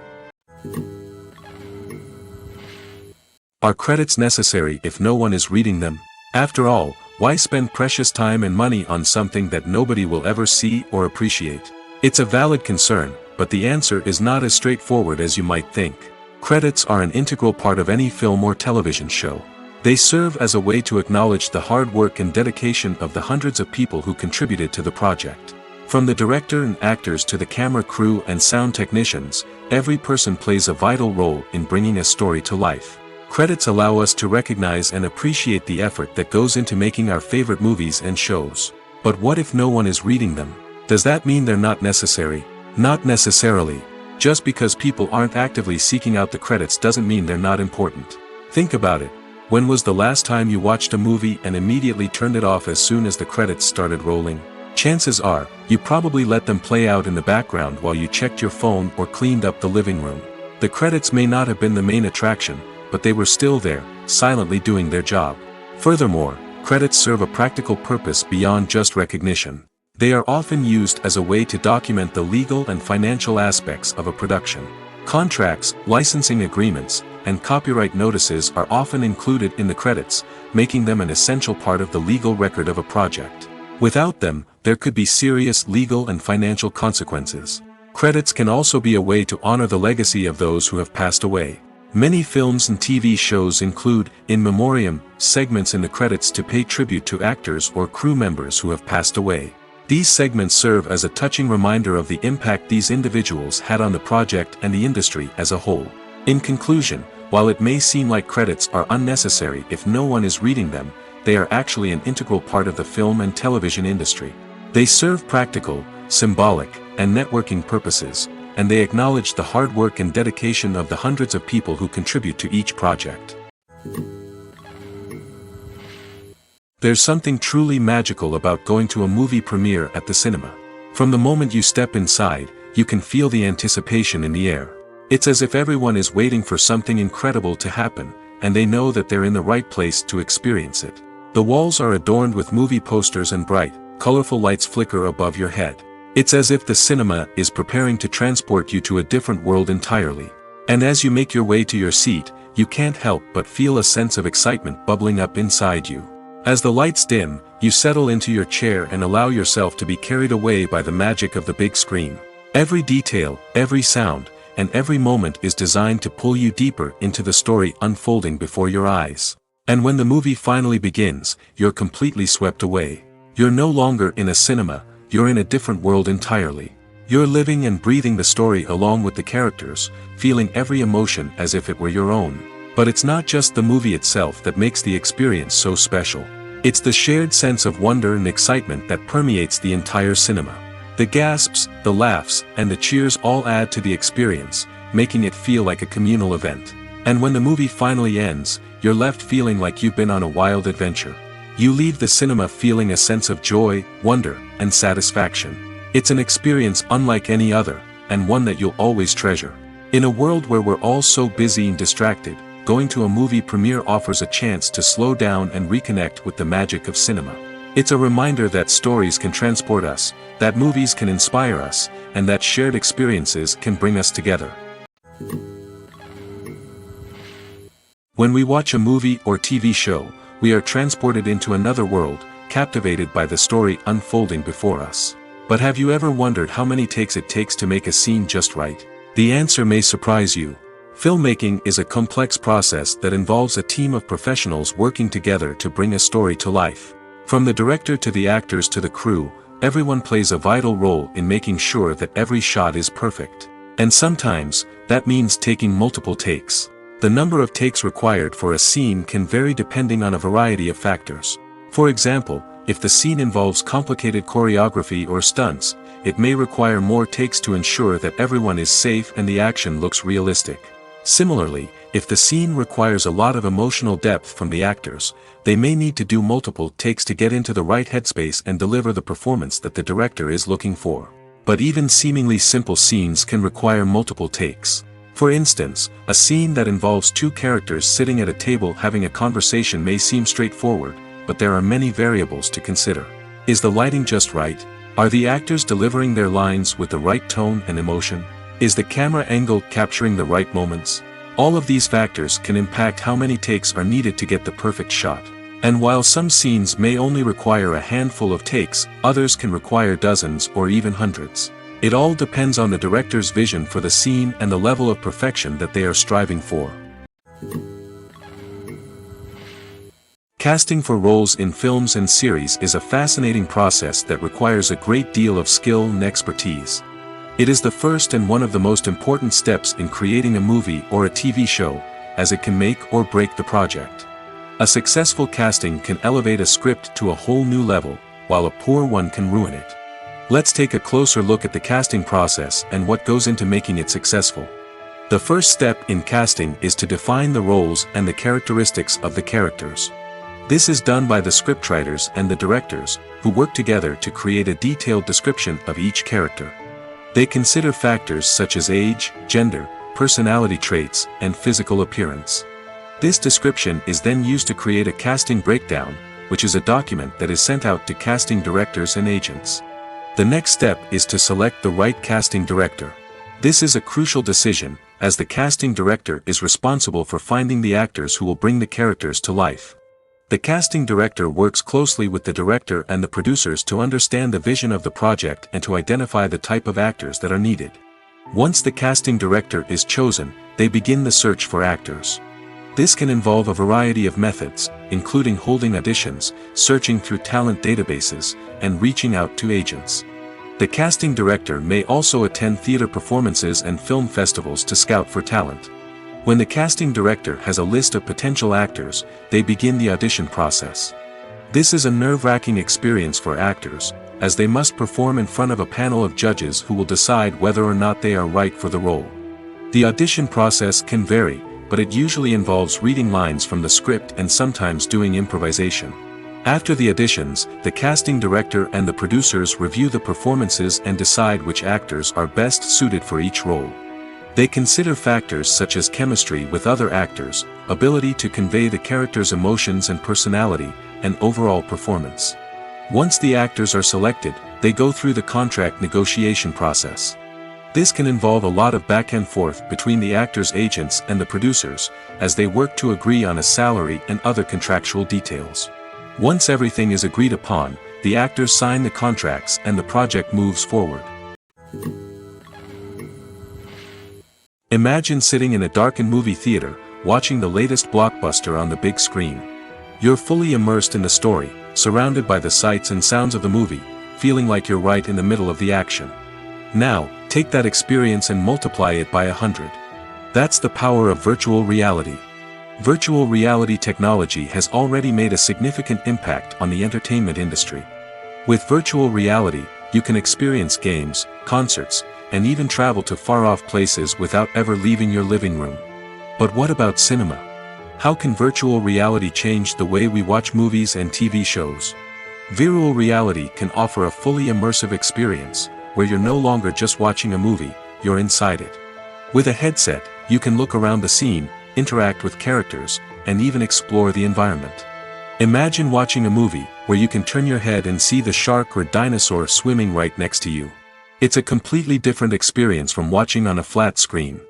Are credits necessary if no one is reading them? After all, why spend precious time and money on something that nobody will ever see or appreciate? It's a valid concern, but the answer is not as straightforward as you might think. Credits are an integral part of any film or television show. They serve as a way to acknowledge the hard work and dedication of the hundreds of people who contributed to the project. From the director and actors to the camera crew and sound technicians, every person plays a vital role in bringing a story to life. Credits allow us to recognize and appreciate the effort that goes into making our favorite movies and shows. But what if no one is reading them? Does that mean they're not necessary? Not necessarily. Just because people aren't actively seeking out the credits doesn't mean they're not important. Think about it. When was the last time you watched a movie and immediately turned it off as soon as the credits started rolling? Chances are, you probably let them play out in the background while you checked your phone or cleaned up the living room. The credits may not have been the main attraction, but they were still there, silently doing their job. Furthermore, credits serve a practical purpose beyond just recognition. They are often used as a way to document the legal and financial aspects of a production. Contracts, licensing agreements, and copyright notices are often included in the credits, making them an essential part of the legal record of a project. Without them, there could be serious legal and financial consequences. Credits can also be a way to honor the legacy of those who have passed away. Many films and TV shows include, in memoriam, segments in the credits to pay tribute to actors or crew members who have passed away. These segments serve as a touching reminder of the impact these individuals had on the project and the industry as a whole. In conclusion, while it may seem like credits are unnecessary if no one is reading them, they are actually an integral part of the film and television industry. They serve practical, symbolic, and networking purposes, and they acknowledge the hard work and dedication of the hundreds of people who contribute to each project. There's something truly magical about going to a movie premiere at the cinema. From the moment you step inside, you can feel the anticipation in the air. It's as if everyone is waiting for something incredible to happen, and they know that they're in the right place to experience it. The walls are adorned with movie posters and bright, colorful lights flicker above your head. It's as if the cinema is preparing to transport you to a different world entirely. And as you make your way to your seat, you can't help but feel a sense of excitement bubbling up inside you. As the lights dim, you settle into your chair and allow yourself to be carried away by the magic of the big screen. Every detail, every sound, and every moment is designed to pull you deeper into the story unfolding before your eyes. And when the movie finally begins, you're completely swept away. You're no longer in a cinema, you're in a different world entirely. You're living and breathing the story along with the characters, feeling every emotion as if it were your own. But it's not just the movie itself that makes the experience so special. It's the shared sense of wonder and excitement that permeates the entire cinema. The gasps, the laughs, and the cheers all add to the experience, making it feel like a communal event. And when the movie finally ends, you're left feeling like you've been on a wild adventure. You leave the cinema feeling a sense of joy, wonder, and satisfaction. It's an experience unlike any other, and one that you'll always treasure. In a world where we're all so busy and distracted, going to a movie premiere offers a chance to slow down and reconnect with the magic of cinema. It's a reminder that stories can transport us, that movies can inspire us, and that shared experiences can bring us together. When we watch a movie or TV show, we are transported into another world, captivated by the story unfolding before us. But have you ever wondered how many takes it takes to make a scene just right? The answer may surprise you. Filmmaking is a complex process that involves a team of professionals working together to bring a story to life. From the director to the actors to the crew, everyone plays a vital role in making sure that every shot is perfect. And sometimes, that means taking multiple takes. The number of takes required for a scene can vary depending on a variety of factors. For example, if the scene involves complicated choreography or stunts, it may require more takes to ensure that everyone is safe and the action looks realistic. Similarly, if the scene requires a lot of emotional depth from the actors, they may need to do multiple takes to get into the right headspace and deliver the performance that the director is looking for. But even seemingly simple scenes can require multiple takes. For instance, a scene that involves two characters sitting at a table having a conversation may seem straightforward, but there are many variables to consider. Is the lighting just right? Are the actors delivering their lines with the right tone and emotion? Is the camera angle capturing the right moments? All of these factors can impact how many takes are needed to get the perfect shot. And while some scenes may only require a handful of takes, others can require dozens or even hundreds. It all depends on the director's vision for the scene and the level of perfection that they are striving for. Casting for roles in films and series is a fascinating process that requires a great deal of skill and expertise. It is the first and one of the most important steps in creating a movie or a TV show, as it can make or break the project. A successful casting can elevate a script to a whole new level, while a poor one can ruin it. Let's take a closer look at the casting process and what goes into making it successful. The first step in casting is to define the roles and the characteristics of the characters. This is done by the scriptwriters and the directors, who work together to create a detailed description of each character. They consider factors such as age, gender, personality traits, and physical appearance. This description is then used to create a casting breakdown, which is a document that is sent out to casting directors and agents. The next step is to select the right casting director. This is a crucial decision, as the casting director is responsible for finding the actors who will bring the characters to life. The casting director works closely with the director and the producers to understand the vision of the project and to identify the type of actors that are needed. Once the casting director is chosen, they begin the search for actors. This can involve a variety of methods, including holding auditions, searching through talent databases, and reaching out to agents. The casting director may also attend theater performances and film festivals to scout for talent. When the casting director has a list of potential actors, they begin the audition process. This is a nerve-wracking experience for actors, as they must perform in front of a panel of judges who will decide whether or not they are right for the role. The audition process can vary, but it usually involves reading lines from the script and sometimes doing improvisation. After the auditions, the casting director and the producers review the performances and decide which actors are best suited for each role. They consider factors such as chemistry with other actors, ability to convey the character's emotions and personality, and overall performance. Once the actors are selected, they go through the contract negotiation process. This can involve a lot of back and forth between the actors' agents and the producers, as they work to agree on a salary and other contractual details. Once everything is agreed upon, the actors sign the contracts and the project moves forward. Imagine sitting in a darkened movie theater, watching the latest blockbuster on the big screen. You're fully immersed in the story, surrounded by the sights and sounds of the movie, feeling like you're right in the middle of the action. Now, take that experience and multiply it by 100. That's the power of virtual reality. Virtual reality technology has already made a significant impact on the entertainment industry. With virtual reality, you can experience games, concerts, and even travel to far-off places without ever leaving your living room. But what about cinema? How can virtual reality change the way we watch movies and TV shows? Virtual reality can offer a fully immersive experience, where you're no longer just watching a movie, you're inside it. With a headset, you can look around the scene, interact with characters, and even explore the environment. Imagine watching a movie, where you can turn your head and see the shark or dinosaur swimming right next to you. It's a completely different experience from watching on a flat screen.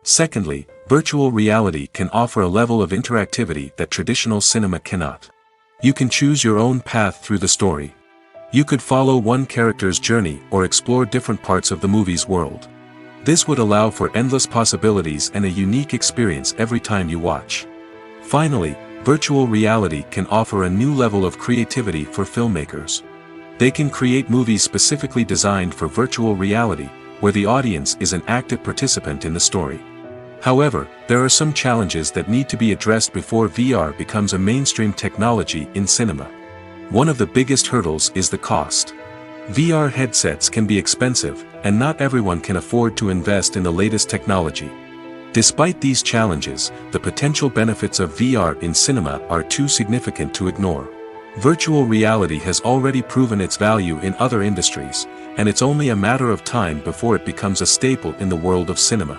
Secondly, Virtual reality can offer a level of interactivity that traditional cinema cannot. You can choose your own path through the story. You could follow one character's journey or explore different parts of the movie's world. This would allow for endless possibilities and a unique experience every time you watch. Finally, virtual reality can offer a new level of creativity for filmmakers. They can create movies specifically designed for virtual reality, where the audience is an active participant in the story. However, there are some challenges that need to be addressed before VR becomes a mainstream technology in cinema. One of the biggest hurdles is the cost. VR headsets can be expensive, and not everyone can afford to invest in the latest technology. Despite these challenges, the potential benefits of VR in cinema are too significant to ignore. Virtual reality has already proven its value in other industries, and it's only a matter of time before it becomes a staple in the world of cinema.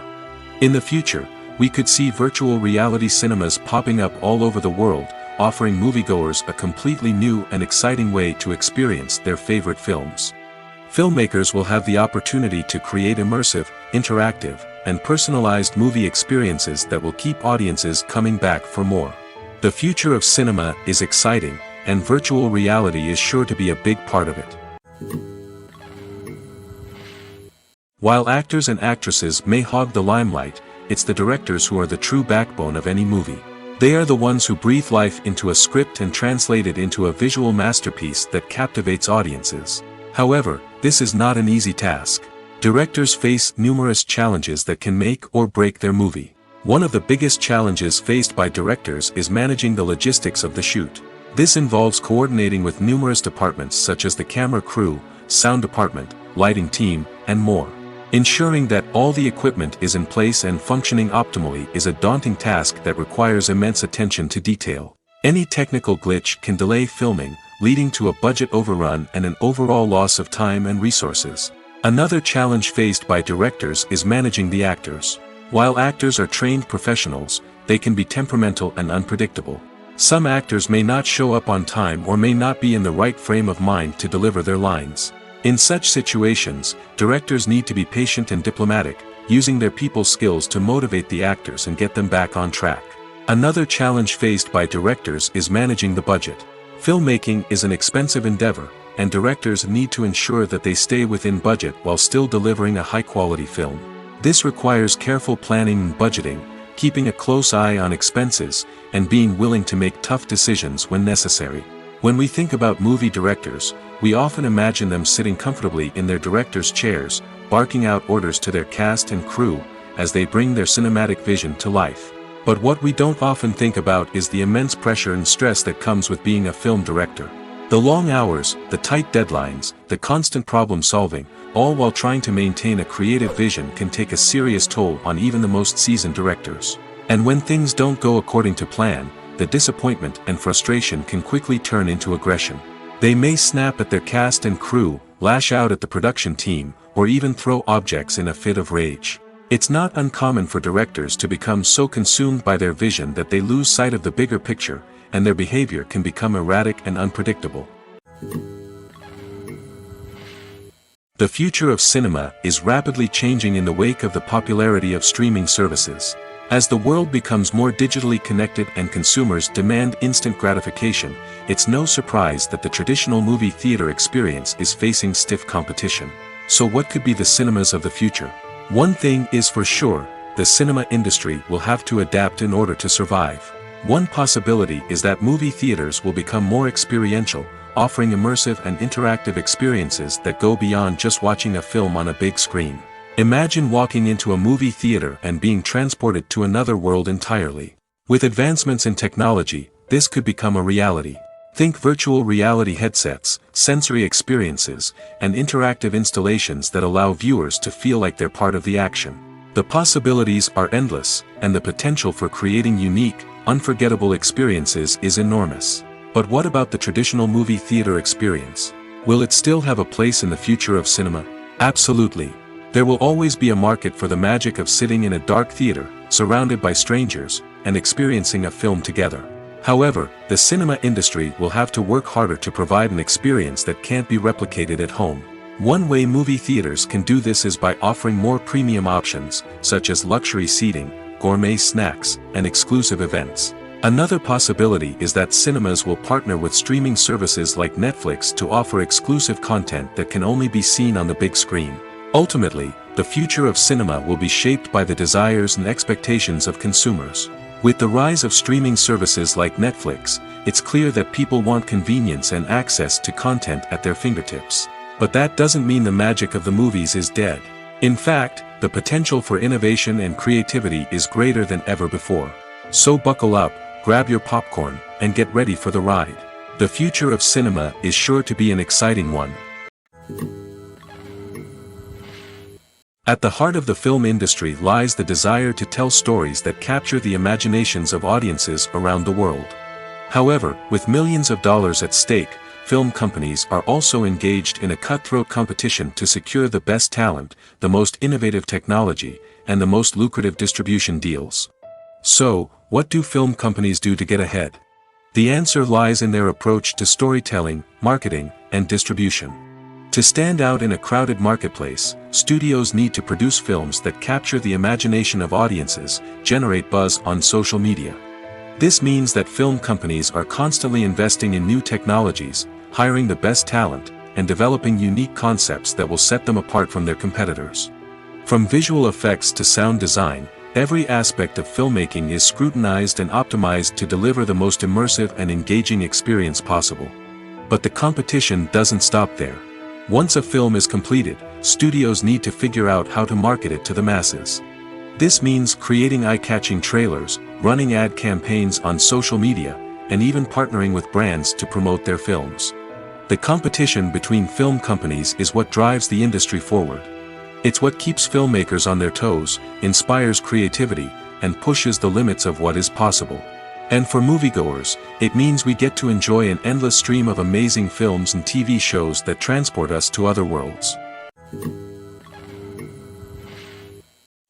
In the future, we could see virtual reality cinemas popping up all over the world, offering moviegoers a completely new and exciting way to experience their favorite films. Filmmakers will have the opportunity to create immersive, interactive, and personalized movie experiences that will keep audiences coming back for more. The future of cinema is exciting, and virtual reality is sure to be a big part of it. While actors and actresses may hog the limelight, it's the directors who are the true backbone of any movie. They are the ones who breathe life into a script and translate it into a visual masterpiece that captivates audiences. However, this is not an easy task. Directors face numerous challenges that can make or break their movie. One of the biggest challenges faced by directors is managing the logistics of the shoot. This involves coordinating with numerous departments such as the camera crew, sound department, lighting team, and more. Ensuring that all the equipment is in place and functioning optimally is a daunting task that requires immense attention to detail. Any technical glitch can delay filming, leading to a budget overrun and an overall loss of time and resources. Another challenge faced by directors is managing the actors. While actors are trained professionals, they can be temperamental and unpredictable. Some actors may not show up on time or may not be in the right frame of mind to deliver their lines. In such situations, directors need to be patient and diplomatic, using their people skills to motivate the actors and get them back on track. Another challenge faced by directors is managing the budget. Filmmaking is an expensive endeavor, and directors need to ensure that they stay within budget while still delivering a high-quality film. This requires careful planning and budgeting, keeping a close eye on expenses, and being willing to make tough decisions when necessary. When we think about movie directors, we often imagine them sitting comfortably in their director's chairs, barking out orders to their cast and crew, as they bring their cinematic vision to life. But what we don't often think about is the immense pressure and stress that comes with being a film director. The long hours, the tight deadlines, the constant problem solving, all while trying to maintain a creative vision can take a serious toll on even the most seasoned directors. And when things don't go according to plan, the disappointment and frustration can quickly turn into aggression. They may snap at their cast and crew, lash out at the production team, or even throw objects in a fit of rage. It's not uncommon for directors to become so consumed by their vision that they lose sight of the bigger picture, and their behavior can become erratic and unpredictable. The future of cinema is rapidly changing in the wake of the popularity of streaming services. As the world becomes more digitally connected and consumers demand instant gratification, it's no surprise that the traditional movie theater experience is facing stiff competition. So what could be the cinemas of the future? One thing is for sure, the cinema industry will have to adapt in order to survive. One possibility is that movie theaters will become more experiential, offering immersive and interactive experiences that go beyond just watching a film on a big screen. Imagine walking into a movie theater and being transported to another world entirely. With advancements in technology, this could become a reality. Think virtual reality headsets, sensory experiences, and interactive installations that allow viewers to feel like they're part of the action. The possibilities are endless, and the potential for creating unique, unforgettable experiences is enormous. But what about the traditional movie theater experience? Will it still have a place in the future of cinema? Absolutely. There will always be a market for the magic of sitting in a dark theater, surrounded by strangers, and experiencing a film together. However, the cinema industry will have to work harder to provide an experience that can't be replicated at home. One way movie theaters can do this is by offering more premium options, such as luxury seating, gourmet snacks, and exclusive events. Another possibility is that cinemas will partner with streaming services like Netflix to offer exclusive content that can only be seen on the big screen. Ultimately, the future of cinema will be shaped by the desires and expectations of consumers. With the rise of streaming services like Netflix, it's clear that people want convenience and access to content at their fingertips. But that doesn't mean the magic of the movies is dead. In fact, the potential for innovation and creativity is greater than ever before. So buckle up, grab your popcorn, and get ready for the ride. The future of cinema is sure to be an exciting one. At the heart of the film industry lies the desire to tell stories that capture the imaginations of audiences around the world. However, with millions of dollars at stake, film companies are also engaged in a cutthroat competition to secure the best talent, the most innovative technology, and the most lucrative distribution deals. So, what do film companies do to get ahead? The answer lies in their approach to storytelling, marketing, and distribution. To stand out in a crowded marketplace, studios need to produce films that capture the imagination of audiences, generate buzz on social media. This means that film companies are constantly investing in new technologies, hiring the best talent, and developing unique concepts that will set them apart from their competitors. From visual effects to sound design, every aspect of filmmaking is scrutinized and optimized to deliver the most immersive and engaging experience possible. But the competition doesn't stop there. Once a film is completed, studios need to figure out how to market it to the masses. This means creating eye-catching trailers, running ad campaigns on social media, and even partnering with brands to promote their films. The competition between film companies is what drives the industry forward. It's what keeps filmmakers on their toes, inspires creativity, and pushes the limits of what is possible. And for moviegoers, it means we get to enjoy an endless stream of amazing films and TV shows that transport us to other worlds.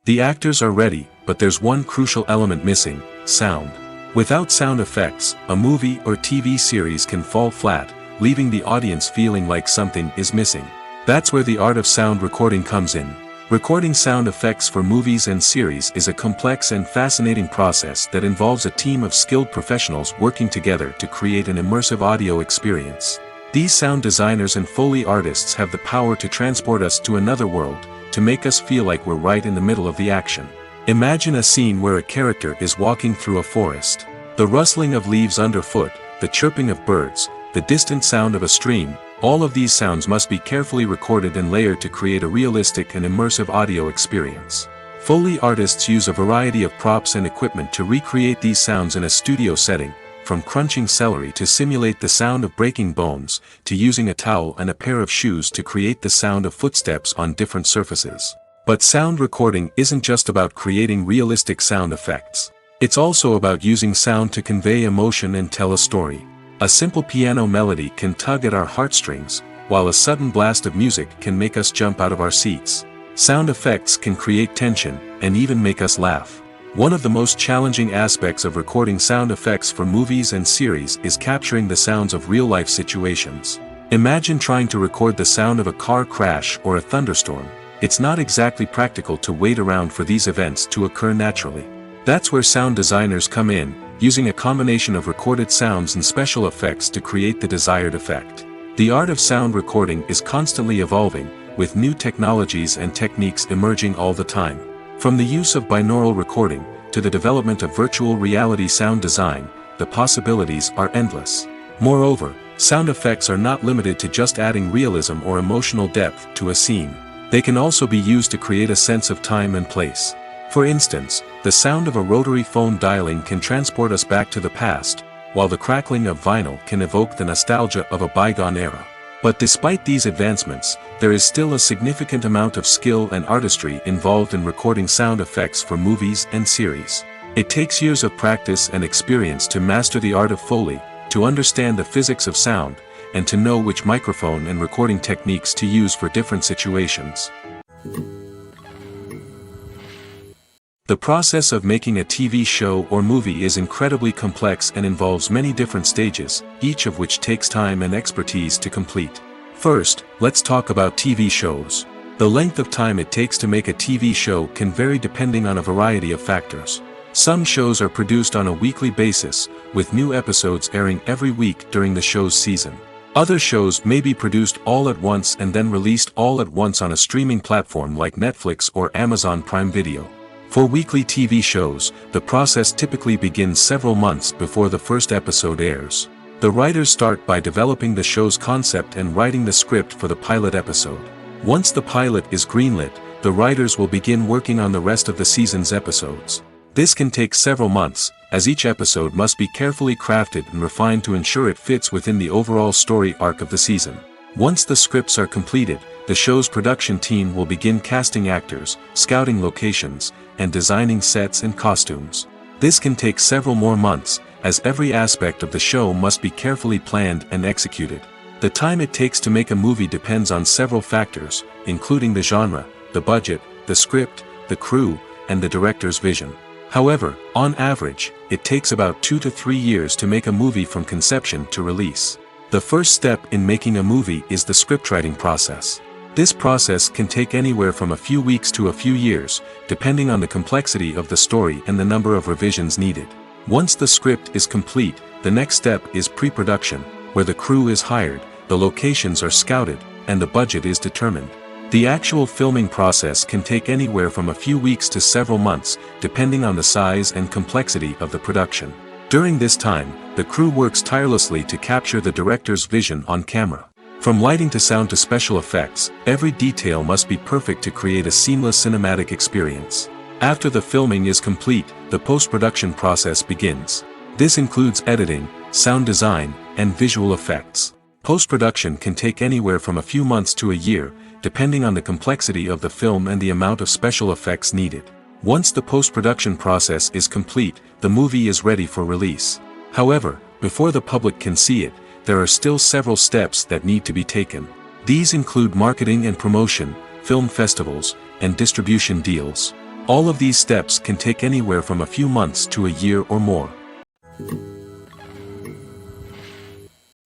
The actors are ready, but there's one crucial element missing: sound. Without sound effects, a movie or TV series can fall flat, leaving the audience feeling like something is missing. That's where the art of sound recording comes in. Recording sound effects for movies and series is a complex and fascinating process that involves a team of skilled professionals working together to create an immersive audio experience. These sound designers and Foley artists have the power to transport us to another world, to make us feel like we're right in the middle of the action. Imagine a scene where a character is walking through a forest. The rustling of leaves underfoot, the chirping of birds, the distant sound of a stream, all of these sounds must be carefully recorded and layered to create a realistic and immersive audio experience. Foley artists use a variety of props and equipment to recreate these sounds in a studio setting, from crunching celery to simulate the sound of breaking bones, to using a towel and a pair of shoes to create the sound of footsteps on different surfaces. But sound recording isn't just about creating realistic sound effects. It's also about using sound to convey emotion and tell a story. A simple piano melody can tug at our heartstrings, while a sudden blast of music can make us jump out of our seats. Sound effects can create tension, and even make us laugh. One of the most challenging aspects of recording sound effects for movies and series is capturing the sounds of real-life situations. Imagine trying to record the sound of a car crash or a thunderstorm. It's not exactly practical to wait around for these events to occur naturally. That's where sound designers come in, using a combination of recorded sounds and special effects to create the desired effect. The art of sound recording is constantly evolving, with new technologies and techniques emerging all the time. From the use of binaural recording, to the development of virtual reality sound design, the possibilities are endless. Moreover, sound effects are not limited to just adding realism or emotional depth to a scene. They can also be used to create a sense of time and place. For instance, the sound of a rotary phone dialing can transport us back to the past, while the crackling of vinyl can evoke the nostalgia of a bygone era. But despite these advancements, there is still a significant amount of skill and artistry involved in recording sound effects for movies and series. It takes years of practice and experience to master the art of Foley, to understand the physics of sound, and to know which microphone and recording techniques to use for different situations. The process of making a TV show or movie is incredibly complex and involves many different stages, each of which takes time and expertise to complete. First, let's talk about TV shows. The length of time it takes to make a TV show can vary depending on a variety of factors. Some shows are produced on a weekly basis, with new episodes airing every week during the show's season. Other shows may be produced all at once and then released all at once on a streaming platform like Netflix or Amazon Prime Video. For weekly TV shows, the process typically begins several months before the first episode airs. The writers start by developing the show's concept and writing the script for the pilot episode. Once the pilot is greenlit, the writers will begin working on the rest of the season's episodes. This can take several months, as each episode must be carefully crafted and refined to ensure it fits within the overall story arc of the season. Once the scripts are completed, the show's production team will begin casting actors, scouting locations, and designing sets and costumes. This can take several more months, as every aspect of the show must be carefully planned and executed. The time it takes to make a movie depends on several factors, including the genre, the budget, the script, the crew, and the director's vision. However, on average, it takes about 2 to 3 years to make a movie from conception to release. The first step in making a movie is the scriptwriting process. This process can take anywhere from a few weeks to a few years, depending on the complexity of the story and the number of revisions needed. Once the script is complete, the next step is pre-production, where the crew is hired, the locations are scouted, and the budget is determined. The actual filming process can take anywhere from a few weeks to several months, depending on the size and complexity of the production. During this time, the crew works tirelessly to capture the director's vision on camera. From lighting to sound to special effects, every detail must be perfect to create a seamless cinematic experience. After the filming is complete, the post-production process begins. This includes editing, sound design, and visual effects. Post-production can take anywhere from a few months to a year, depending on the complexity of the film and the amount of special effects needed. Once the post-production process is complete, the movie is ready for release. However, before the public can see it, there are still several steps that need to be taken. These include marketing and promotion, film festivals, and distribution deals. All of these steps can take anywhere from a few months to a year or more.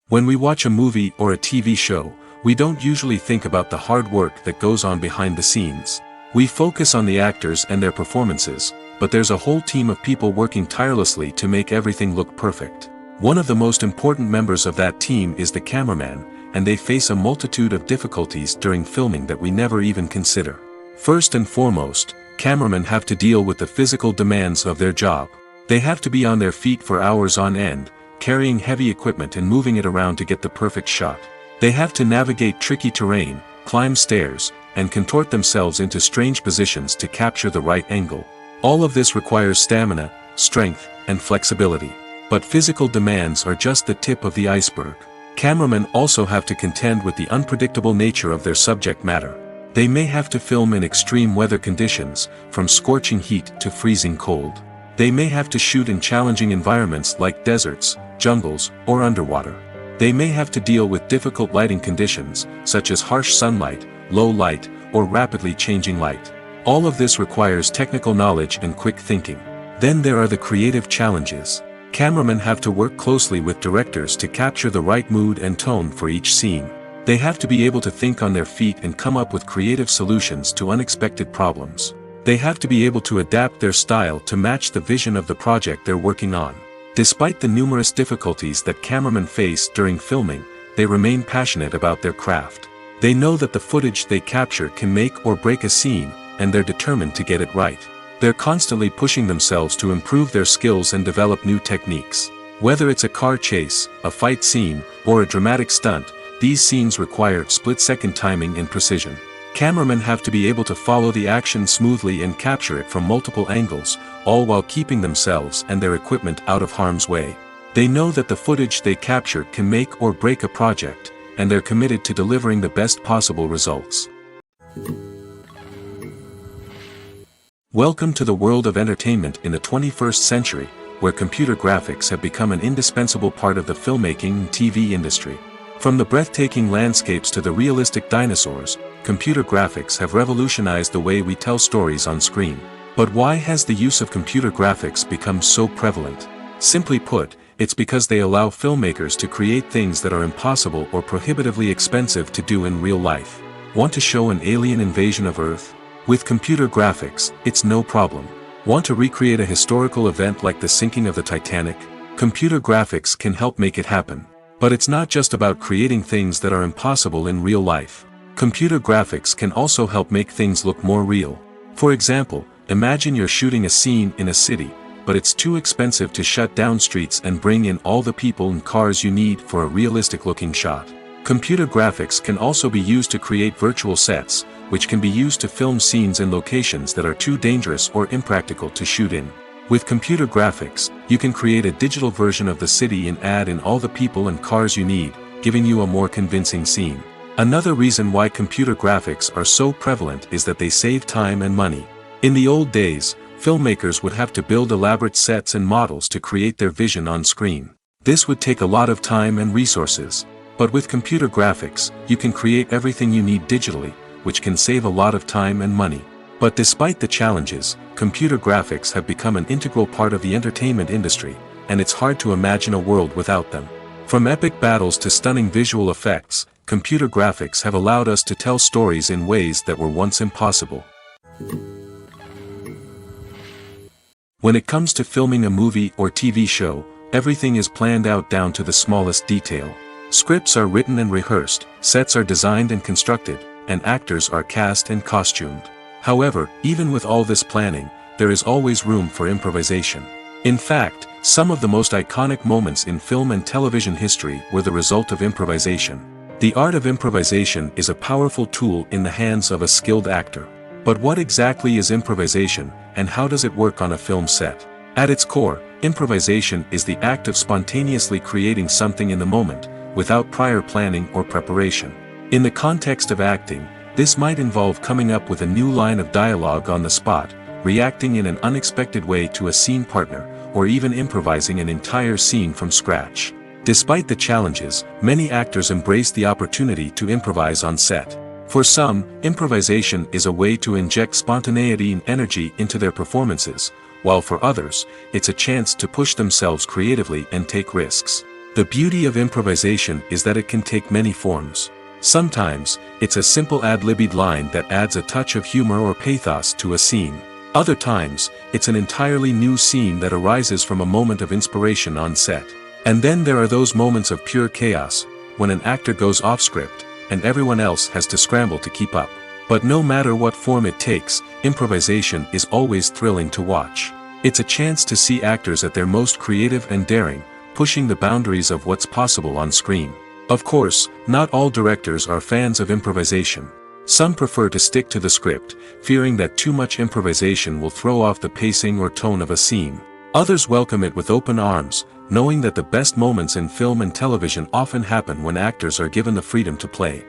When we watch a movie or a TV show, we don't usually think about the hard work that goes on behind the scenes. We focus on the actors and their performances, but there's a whole team of people working tirelessly to make everything look perfect. One of the most important members of that team is the cameraman, and they face a multitude of difficulties during filming that we never even consider. First and foremost, cameramen have to deal with the physical demands of their job. They have to be on their feet for hours on end, carrying heavy equipment and moving it around to get the perfect shot. They have to navigate tricky terrain, climb stairs, and contort themselves into strange positions to capture the right angle. All of this requires stamina, strength, and flexibility. But physical demands are just the tip of the iceberg. Cameramen also have to contend with the unpredictable nature of their subject matter. They may have to film in extreme weather conditions, from scorching heat to freezing cold. They may have to shoot in challenging environments like deserts, jungles, or underwater. They may have to deal with difficult lighting conditions, such as harsh sunlight, low light, or rapidly changing light. All of this requires technical knowledge and quick thinking. Then there are the creative challenges. Cameramen have to work closely with directors to capture the right mood and tone for each scene. They have to be able to think on their feet and come up with creative solutions to unexpected problems. They have to be able to adapt their style to match the vision of the project they're working on. Despite the numerous difficulties that cameramen face during filming, they remain passionate about their craft. They know that the footage they capture can make or break a scene, and they're determined to get it right. They're constantly pushing themselves to improve their skills and develop new techniques. Whether it's a car chase, a fight scene, or a dramatic stunt, these scenes require split-second timing and precision. Cameramen have to be able to follow the action smoothly and capture it from multiple angles, all while keeping themselves and their equipment out of harm's way. They know that the footage they capture can make or break a project, and they're committed to delivering the best possible results. Welcome to the world of entertainment in the 21st century, where computer graphics have become an indispensable part of the filmmaking and TV industry. From the breathtaking landscapes to the realistic dinosaurs, computer graphics have revolutionized the way we tell stories on screen. But why has the use of computer graphics become so prevalent? Simply put, it's because they allow filmmakers to create things that are impossible or prohibitively expensive to do in real life. Want to show an alien invasion of Earth? With computer graphics, it's no problem. Want to recreate a historical event like the sinking of the Titanic? Computer graphics can help make it happen. But it's not just about creating things that are impossible in real life. Computer graphics can also help make things look more real. For example, imagine you're shooting a scene in a city, but it's too expensive to shut down streets and bring in all the people and cars you need for a realistic-looking shot. Computer graphics can also be used to create virtual sets, which can be used to film scenes in locations that are too dangerous or impractical to shoot in. With computer graphics, you can create a digital version of the city and add in all the people and cars you need, giving you a more convincing scene. Another reason why computer graphics are so prevalent is that they save time and money. In the old days, filmmakers would have to build elaborate sets and models to create their vision on screen. This would take a lot of time and resources. But with computer graphics, you can create everything you need digitally, which can save a lot of time and money. But despite the challenges, computer graphics have become an integral part of the entertainment industry, and it's hard to imagine a world without them. From epic battles to stunning visual effects, computer graphics have allowed us to tell stories in ways that were once impossible. When it comes to filming a movie or TV show, everything is planned out down to the smallest detail. Scripts are written and rehearsed, sets are designed and constructed, and actors are cast and costumed. However, even with all this planning, there is always room for improvisation. In fact, some of the most iconic moments in film and television history were the result of improvisation. The art of improvisation is a powerful tool in the hands of a skilled actor. But what exactly is improvisation, and how does it work on a film set? At its core, improvisation is the act of spontaneously creating something in the moment, without prior planning or preparation. In the context of acting, this might involve coming up with a new line of dialogue on the spot, reacting in an unexpected way to a scene partner, or even improvising an entire scene from scratch. Despite the challenges, many actors embrace the opportunity to improvise on set. For some, improvisation is a way to inject spontaneity and energy into their performances, while for others, it's a chance to push themselves creatively and take risks. The beauty of improvisation is that it can take many forms. Sometimes, it's a simple ad-libbed line that adds a touch of humor or pathos to a scene. Other times, it's an entirely new scene that arises from a moment of inspiration on set. And then there are those moments of pure chaos, when an actor goes off script, and everyone else has to scramble to keep up. But no matter what form it takes, improvisation is always thrilling to watch. It's a chance to see actors at their most creative and daring, pushing the boundaries of what's possible on screen. Of course, not all directors are fans of improvisation. Some prefer to stick to the script, fearing that too much improvisation will throw off the pacing or tone of a scene. Others welcome it with open arms, knowing that the best moments in film and television often happen when actors are given the freedom to play.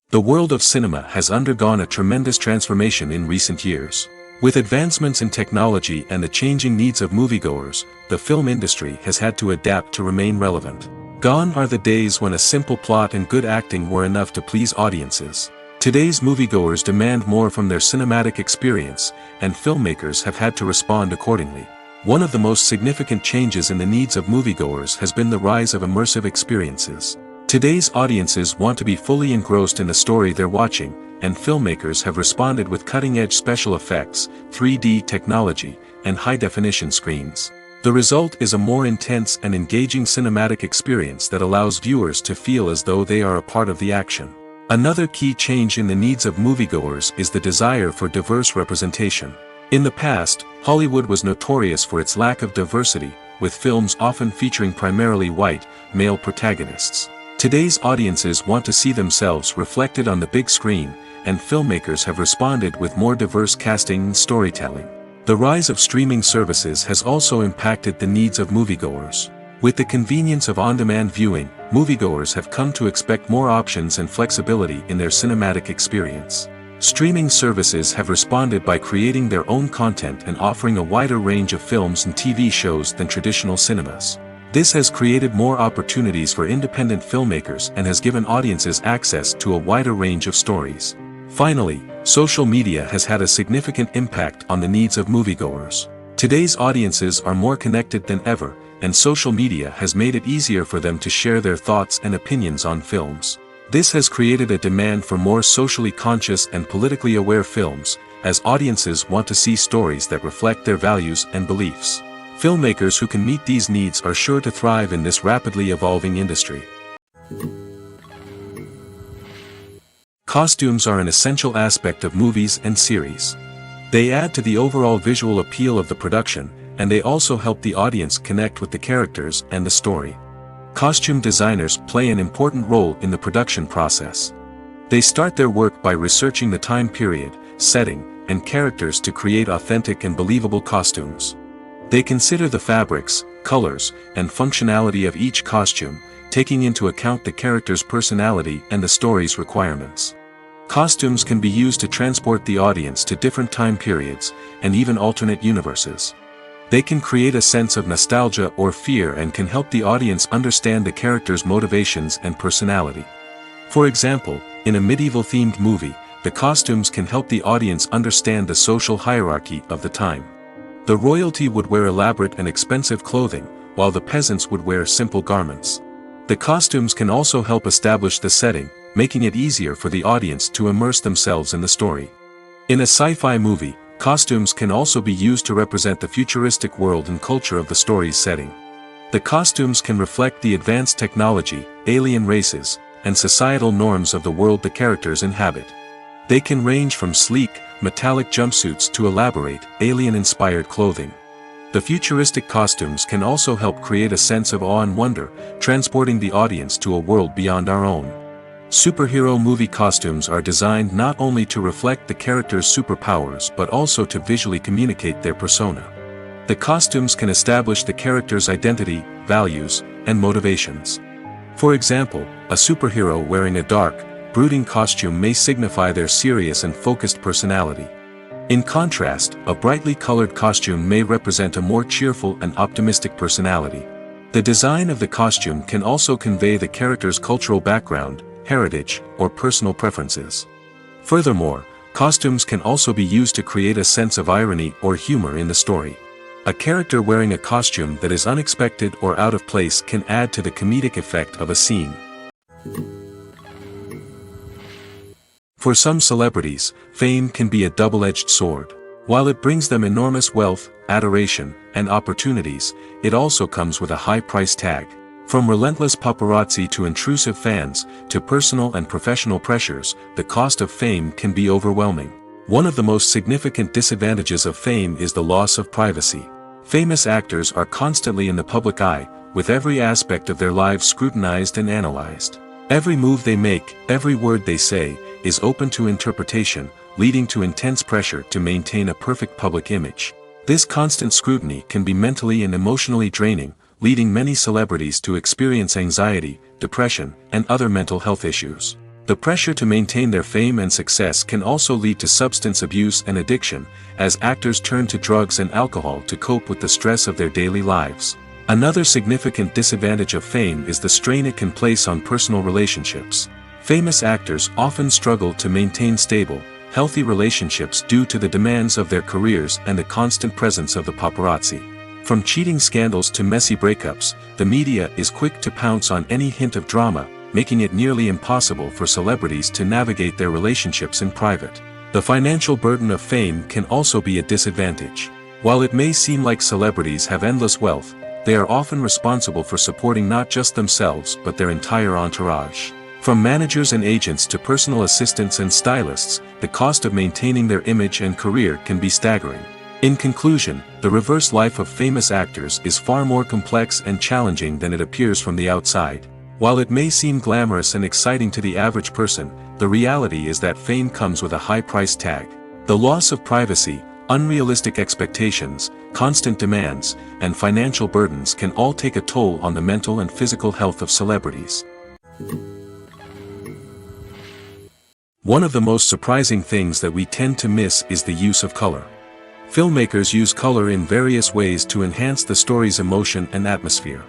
The world of cinema has undergone a tremendous transformation in recent years. With advancements in technology and the changing needs of moviegoers, the film industry has had to adapt to remain relevant. Gone are the days when a simple plot and good acting were enough to please audiences. Today's moviegoers demand more from their cinematic experience, and filmmakers have had to respond accordingly. One of the most significant changes in the needs of moviegoers has been the rise of immersive experiences. Today's audiences want to be fully engrossed in the story they're watching, and filmmakers have responded with cutting-edge special effects, 3D technology, and high-definition screens. The result is a more intense and engaging cinematic experience that allows viewers to feel as though they are a part of the action. Another key change in the needs of moviegoers is the desire for diverse representation. In the past, Hollywood was notorious for its lack of diversity, with films often featuring primarily white, male protagonists. Today's audiences want to see themselves reflected on the big screen, and filmmakers have responded with more diverse casting and storytelling. The rise of streaming services has also impacted the needs of moviegoers. With the convenience of on-demand viewing, moviegoers have come to expect more options and flexibility in their cinematic experience. Streaming services have responded by creating their own content and offering a wider range of films and TV shows than traditional cinemas. This has created more opportunities for independent filmmakers and has given audiences access to a wider range of stories. Finally, social media has had a significant impact on the needs of moviegoers. Today's audiences are more connected than ever, and social media has made it easier for them to share their thoughts and opinions on films. This has created a demand for more socially conscious and politically aware films, as audiences want to see stories that reflect their values and beliefs. Filmmakers who can meet these needs are sure to thrive in this rapidly evolving industry. Costumes are an essential aspect of movies and series. They add to the overall visual appeal of the production, and they also help the audience connect with the characters and the story. Costume designers play an important role in the production process. They start their work by researching the time period, setting, and characters to create authentic and believable costumes. They consider the fabrics, colors, and functionality of each costume, taking into account the character's personality and the story's requirements. Costumes can be used to transport the audience to different time periods, and even alternate universes. They can create a sense of nostalgia or fear and can help the audience understand the character's motivations and personality. For example, in a medieval-themed movie, the costumes can help the audience understand the social hierarchy of the time. The royalty would wear elaborate and expensive clothing, while the peasants would wear simple garments. The costumes can also help establish the setting, making it easier for the audience to immerse themselves in the story. In a sci-fi movie, costumes can also be used to represent the futuristic world and culture of the story's setting. The costumes can reflect the advanced technology, alien races, and societal norms of the world the characters inhabit. They can range from sleek, metallic jumpsuits to elaborate, alien-inspired clothing. The futuristic costumes can also help create a sense of awe and wonder, transporting the audience to a world beyond our own. Superhero movie costumes are designed not only to reflect the character's superpowers but also to visually communicate their persona. The costumes can establish the character's identity, values, and motivations. For example, a superhero wearing a dark, brooding costume may signify their serious and focused personality. In contrast, a brightly colored costume may represent a more cheerful and optimistic personality. The design of the costume can also convey the character's cultural background, heritage, or personal preferences. Furthermore, costumes can also be used to create a sense of irony or humor in the story. A character wearing a costume that is unexpected or out of place can add to the comedic effect of a scene. For some celebrities, fame can be a double-edged sword. While it brings them enormous wealth, adoration, and opportunities, it also comes with a high price tag. From relentless paparazzi to intrusive fans, to personal and professional pressures, the cost of fame can be overwhelming. One of the most significant disadvantages of fame is the loss of privacy. Famous actors are constantly in the public eye, with every aspect of their lives scrutinized and analyzed. Every move they make, every word they say, is open to interpretation, leading to intense pressure to maintain a perfect public image. This constant scrutiny can be mentally and emotionally draining, leading many celebrities to experience anxiety, depression, and other mental health issues. The pressure to maintain their fame and success can also lead to substance abuse and addiction, as actors turn to drugs and alcohol to cope with the stress of their daily lives. Another significant disadvantage of fame is the strain it can place on personal relationships. Famous actors often struggle to maintain stable, healthy relationships due to the demands of their careers and the constant presence of the paparazzi. From cheating scandals to messy breakups, the media is quick to pounce on any hint of drama, making it nearly impossible for celebrities to navigate their relationships in private. The financial burden of fame can also be a disadvantage. While it may seem like celebrities have endless wealth, they are often responsible for supporting not just themselves but their entire entourage. From managers and agents to personal assistants and stylists, the cost of maintaining their image and career can be staggering. In conclusion, the reverse life of famous actors is far more complex and challenging than it appears from the outside. While it may seem glamorous and exciting to the average person, the reality is that fame comes with a high price tag. The loss of privacy, unrealistic expectations, constant demands, and financial burdens can all take a toll on the mental and physical health of celebrities. One of the most surprising things that we tend to miss is the use of color. Filmmakers use color in various ways to enhance the story's emotion and atmosphere.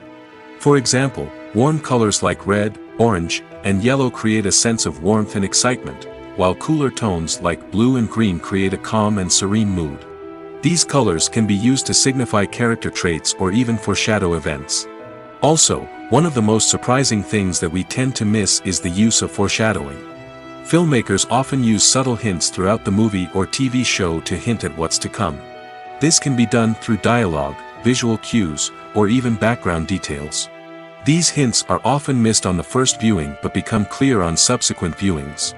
For example, warm colors like red, orange, and yellow create a sense of warmth and excitement, while cooler tones like blue and green create a calm and serene mood. These colors can be used to signify character traits or even foreshadow events. Also, one of the most surprising things that we tend to miss is the use of foreshadowing. Filmmakers often use subtle hints throughout the movie or TV show to hint at what's to come. This can be done through dialogue, visual cues, or even background details. These hints are often missed on the first viewing but become clear on subsequent viewings.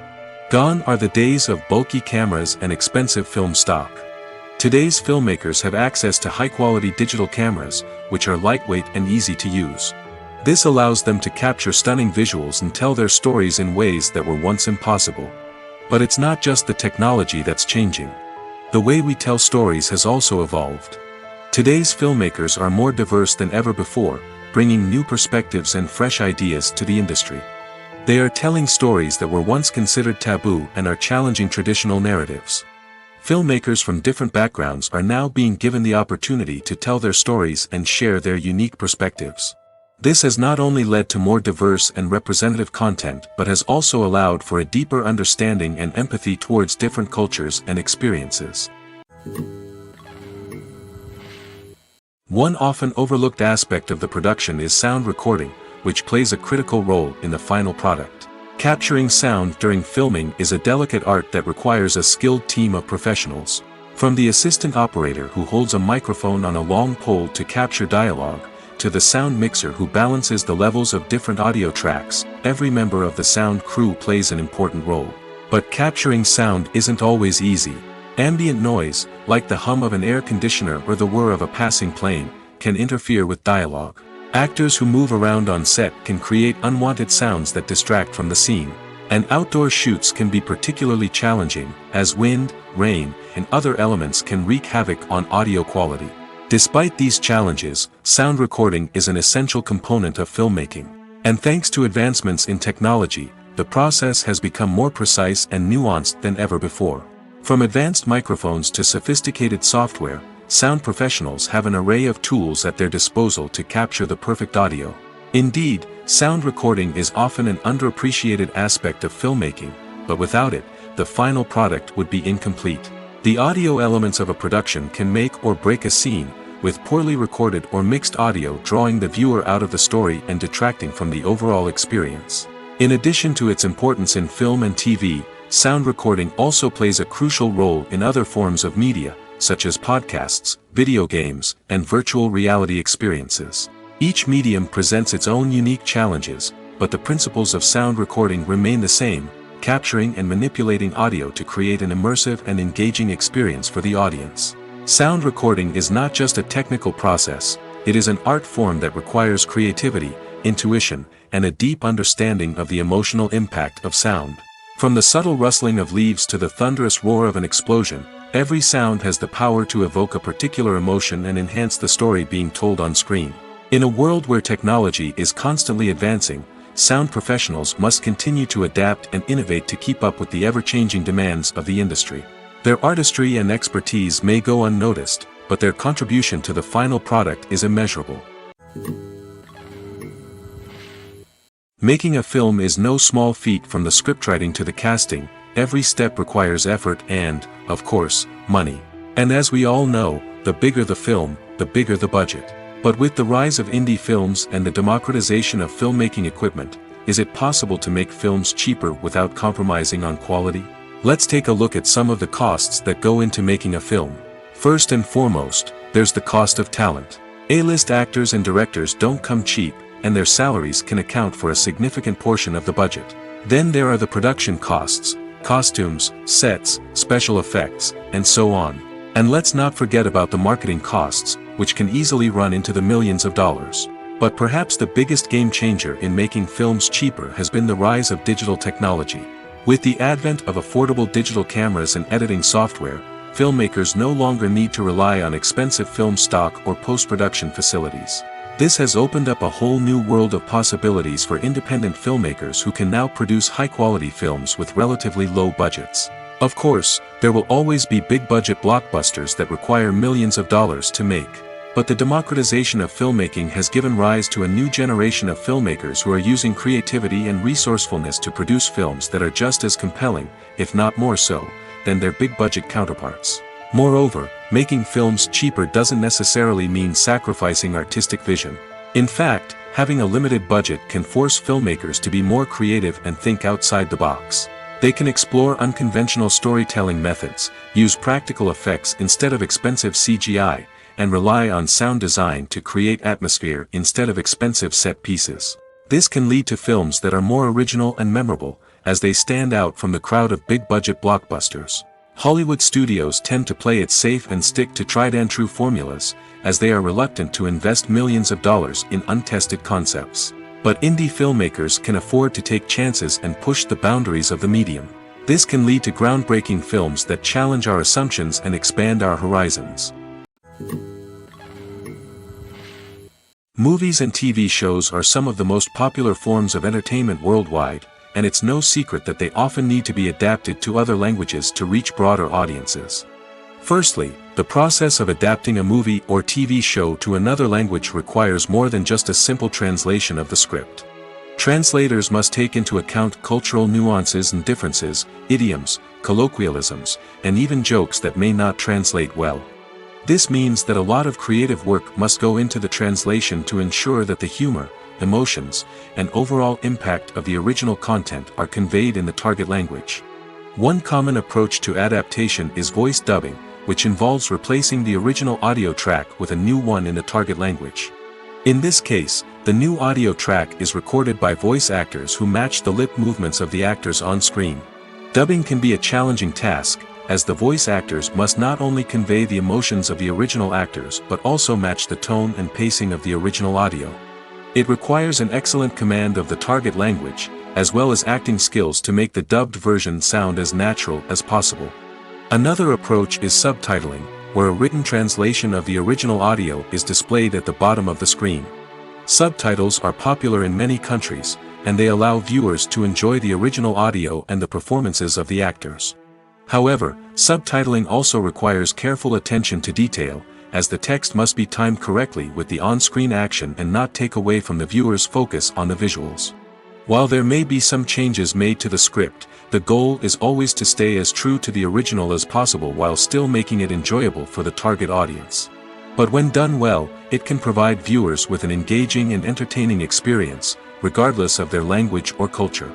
Gone are the days of bulky cameras and expensive film stock. Today's filmmakers have access to high-quality digital cameras, which are lightweight and easy to use. This allows them to capture stunning visuals and tell their stories in ways that were once impossible. But it's not just the technology that's changing. The way we tell stories has also evolved. Today's filmmakers are more diverse than ever before, bringing new perspectives and fresh ideas to the industry. They are telling stories that were once considered taboo and are challenging traditional narratives. Filmmakers from different backgrounds are now being given the opportunity to tell their stories and share their unique perspectives. This has not only led to more diverse and representative content but has also allowed for a deeper understanding and empathy towards different cultures and experiences. One often overlooked aspect of the production is sound recording, which plays a critical role in the final product. Capturing sound during filming is a delicate art that requires a skilled team of professionals. From the assistant operator who holds a microphone on a long pole to capture dialogue, to the sound mixer who balances the levels of different audio tracks, every member of the sound crew plays an important role. But capturing sound isn't always easy. Ambient noise, like the hum of an air conditioner or the whir of a passing plane, can interfere with dialogue. Actors who move around on set can create unwanted sounds that distract from the scene. And outdoor shoots can be particularly challenging, as wind, rain, and other elements can wreak havoc on audio quality. Despite these challenges, sound recording is an essential component of filmmaking. And thanks to advancements in technology, the process has become more precise and nuanced than ever before. From advanced microphones to sophisticated software, sound professionals have an array of tools at their disposal to capture the perfect audio. Indeed, sound recording is often an underappreciated aspect of filmmaking, but without it, the final product would be incomplete. The audio elements of a production can make or break a scene, with poorly recorded or mixed audio drawing the viewer out of the story and detracting from the overall experience. In addition to its importance in film and TV, sound recording also plays a crucial role in other forms of media, such as podcasts, video games, and virtual reality experiences. Each medium presents its own unique challenges, but the principles of sound recording remain the same, capturing and manipulating audio to create an immersive and engaging experience for the audience. Sound recording is not just a technical process, it is an art form that requires creativity, intuition, and a deep understanding of the emotional impact of sound. From the subtle rustling of leaves to the thunderous roar of an explosion, every sound has the power to evoke a particular emotion and enhance the story being told on screen. In a world where technology is constantly advancing, sound professionals must continue to adapt and innovate to keep up with the ever-changing demands of the industry. Their artistry and expertise may go unnoticed, but their contribution to the final product is immeasurable. Making a film is no small feat. From the scriptwriting to the casting, every step requires effort and, of course, money. And as we all know, the bigger the film, the bigger the budget. But with the rise of indie films and the democratization of filmmaking equipment, is it possible to make films cheaper without compromising on quality? Let's take a look at some of the costs that go into making a film. First and foremost, there's the cost of talent. A-list actors and directors don't come cheap, and their salaries can account for a significant portion of the budget. Then there are the production costs, costumes, sets, special effects, and so on. And let's not forget about the marketing costs, which can easily run into the millions of dollars. But perhaps the biggest game changer in making films cheaper has been the rise of digital technology. With the advent of affordable digital cameras and editing software, filmmakers no longer need to rely on expensive film stock or post-production facilities. This has opened up a whole new world of possibilities for independent filmmakers who can now produce high-quality films with relatively low budgets. Of course, there will always be big-budget blockbusters that require millions of dollars to make. But the democratization of filmmaking has given rise to a new generation of filmmakers who are using creativity and resourcefulness to produce films that are just as compelling, if not more so, than their big-budget counterparts. Moreover, making films cheaper doesn't necessarily mean sacrificing artistic vision. In fact, having a limited budget can force filmmakers to be more creative and think outside the box. They can explore unconventional storytelling methods, use practical effects instead of expensive CGI, and rely on sound design to create atmosphere instead of expensive set pieces. This can lead to films that are more original and memorable, as they stand out from the crowd of big-budget blockbusters. Hollywood studios tend to play it safe and stick to tried-and-true formulas, as they are reluctant to invest millions of dollars in untested concepts. But indie filmmakers can afford to take chances and push the boundaries of the medium. This can lead to groundbreaking films that challenge our assumptions and expand our horizons. Movies and TV shows are some of the most popular forms of entertainment worldwide, and it's no secret that they often need to be adapted to other languages to reach broader audiences. Firstly, the process of adapting a movie or TV show to another language requires more than just a simple translation of the script. Translators must take into account cultural nuances and differences, idioms, colloquialisms, and even jokes that may not translate well. This means that a lot of creative work must go into the translation to ensure that the humor, emotions, and overall impact of the original content are conveyed in the target language. One common approach to adaptation is voice dubbing, which involves replacing the original audio track with a new one in the target language. In this case, the new audio track is recorded by voice actors who match the lip movements of the actors on screen. Dubbing can be a challenging task, as the voice actors must not only convey the emotions of the original actors but also match the tone and pacing of the original audio. It requires an excellent command of the target language, as well as acting skills to make the dubbed version sound as natural as possible. Another approach is subtitling, where a written translation of the original audio is displayed at the bottom of the screen. Subtitles are popular in many countries, and they allow viewers to enjoy the original audio and the performances of the actors. However, subtitling also requires careful attention to detail, as the text must be timed correctly with the on-screen action and not take away from the viewer's focus on the visuals. While there may be some changes made to the script, the goal is always to stay as true to the original as possible while still making it enjoyable for the target audience. But when done well, it can provide viewers with an engaging and entertaining experience, regardless of their language or culture.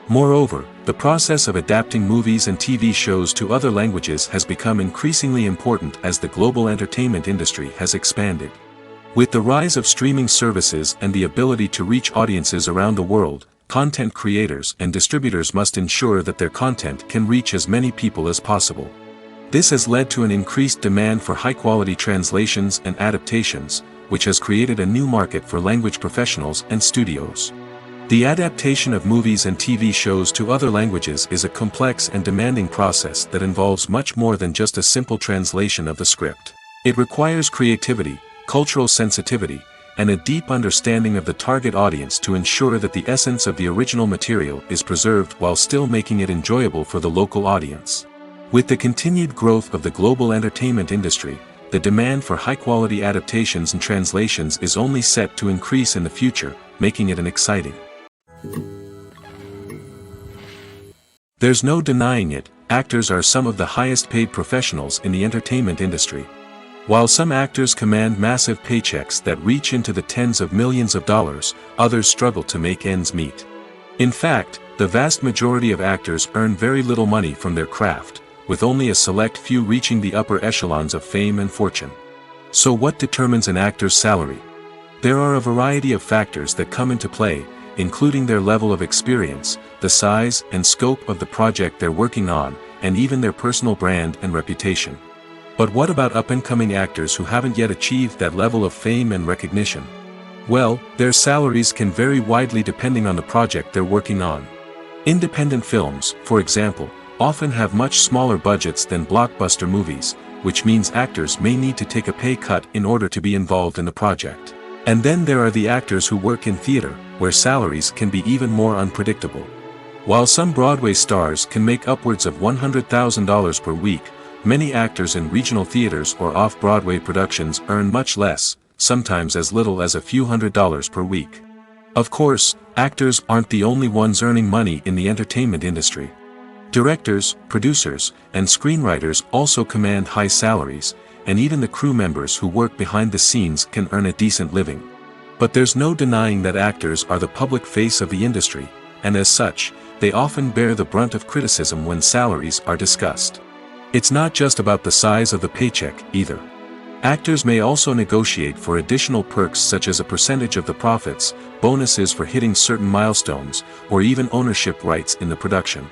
Moreover, the process of adapting movies and TV shows to other languages has become increasingly important as the global entertainment industry has expanded. With the rise of streaming services and the ability to reach audiences around the world, content creators and distributors must ensure that their content can reach as many people as possible. This has led to an increased demand for high-quality translations and adaptations, which has created a new market for language professionals and studios. The adaptation of movies and TV shows to other languages is a complex and demanding process that involves much more than just a simple translation of the script. It requires creativity, cultural sensitivity, and a deep understanding of the target audience to ensure that the essence of the original material is preserved while still making it enjoyable for the local audience. With the continued growth of the global entertainment industry, the demand for high-quality adaptations and translations is only set to increase in the future, making it an exciting. There's no denying it, actors are some of the highest-paid professionals in the entertainment industry. While some actors command massive paychecks that reach into the tens of millions of dollars, others struggle to make ends meet. In fact, the vast majority of actors earn very little money from their craft, with only a select few reaching the upper echelons of fame and fortune. So what determines an actor's salary? There are a variety of factors that come into play, including their level of experience, the size and scope of the project they're working on, and even their personal brand and reputation. But what about up-and-coming actors who haven't yet achieved that level of fame and recognition? Well, their salaries can vary widely depending on the project they're working on. Independent films, for example, often have much smaller budgets than blockbuster movies, which means actors may need to take a pay cut in order to be involved in the project. And then there are the actors who work in theater, where salaries can be even more unpredictable. While some Broadway stars can make upwards of $100,000 per week, many actors in regional theaters or off-Broadway productions earn much less, sometimes as little as a few $100s per week. Of course, actors aren't the only ones earning money in the entertainment industry. Directors, producers, and screenwriters also command high salaries, and even the crew members who work behind the scenes can earn a decent living. But there's no denying that actors are the public face of the industry, and as such, they often bear the brunt of criticism when salaries are discussed. It's not just about the size of the paycheck, either. Actors may also negotiate for additional perks such as a percentage of the profits, bonuses for hitting certain milestones, or even ownership rights in the production.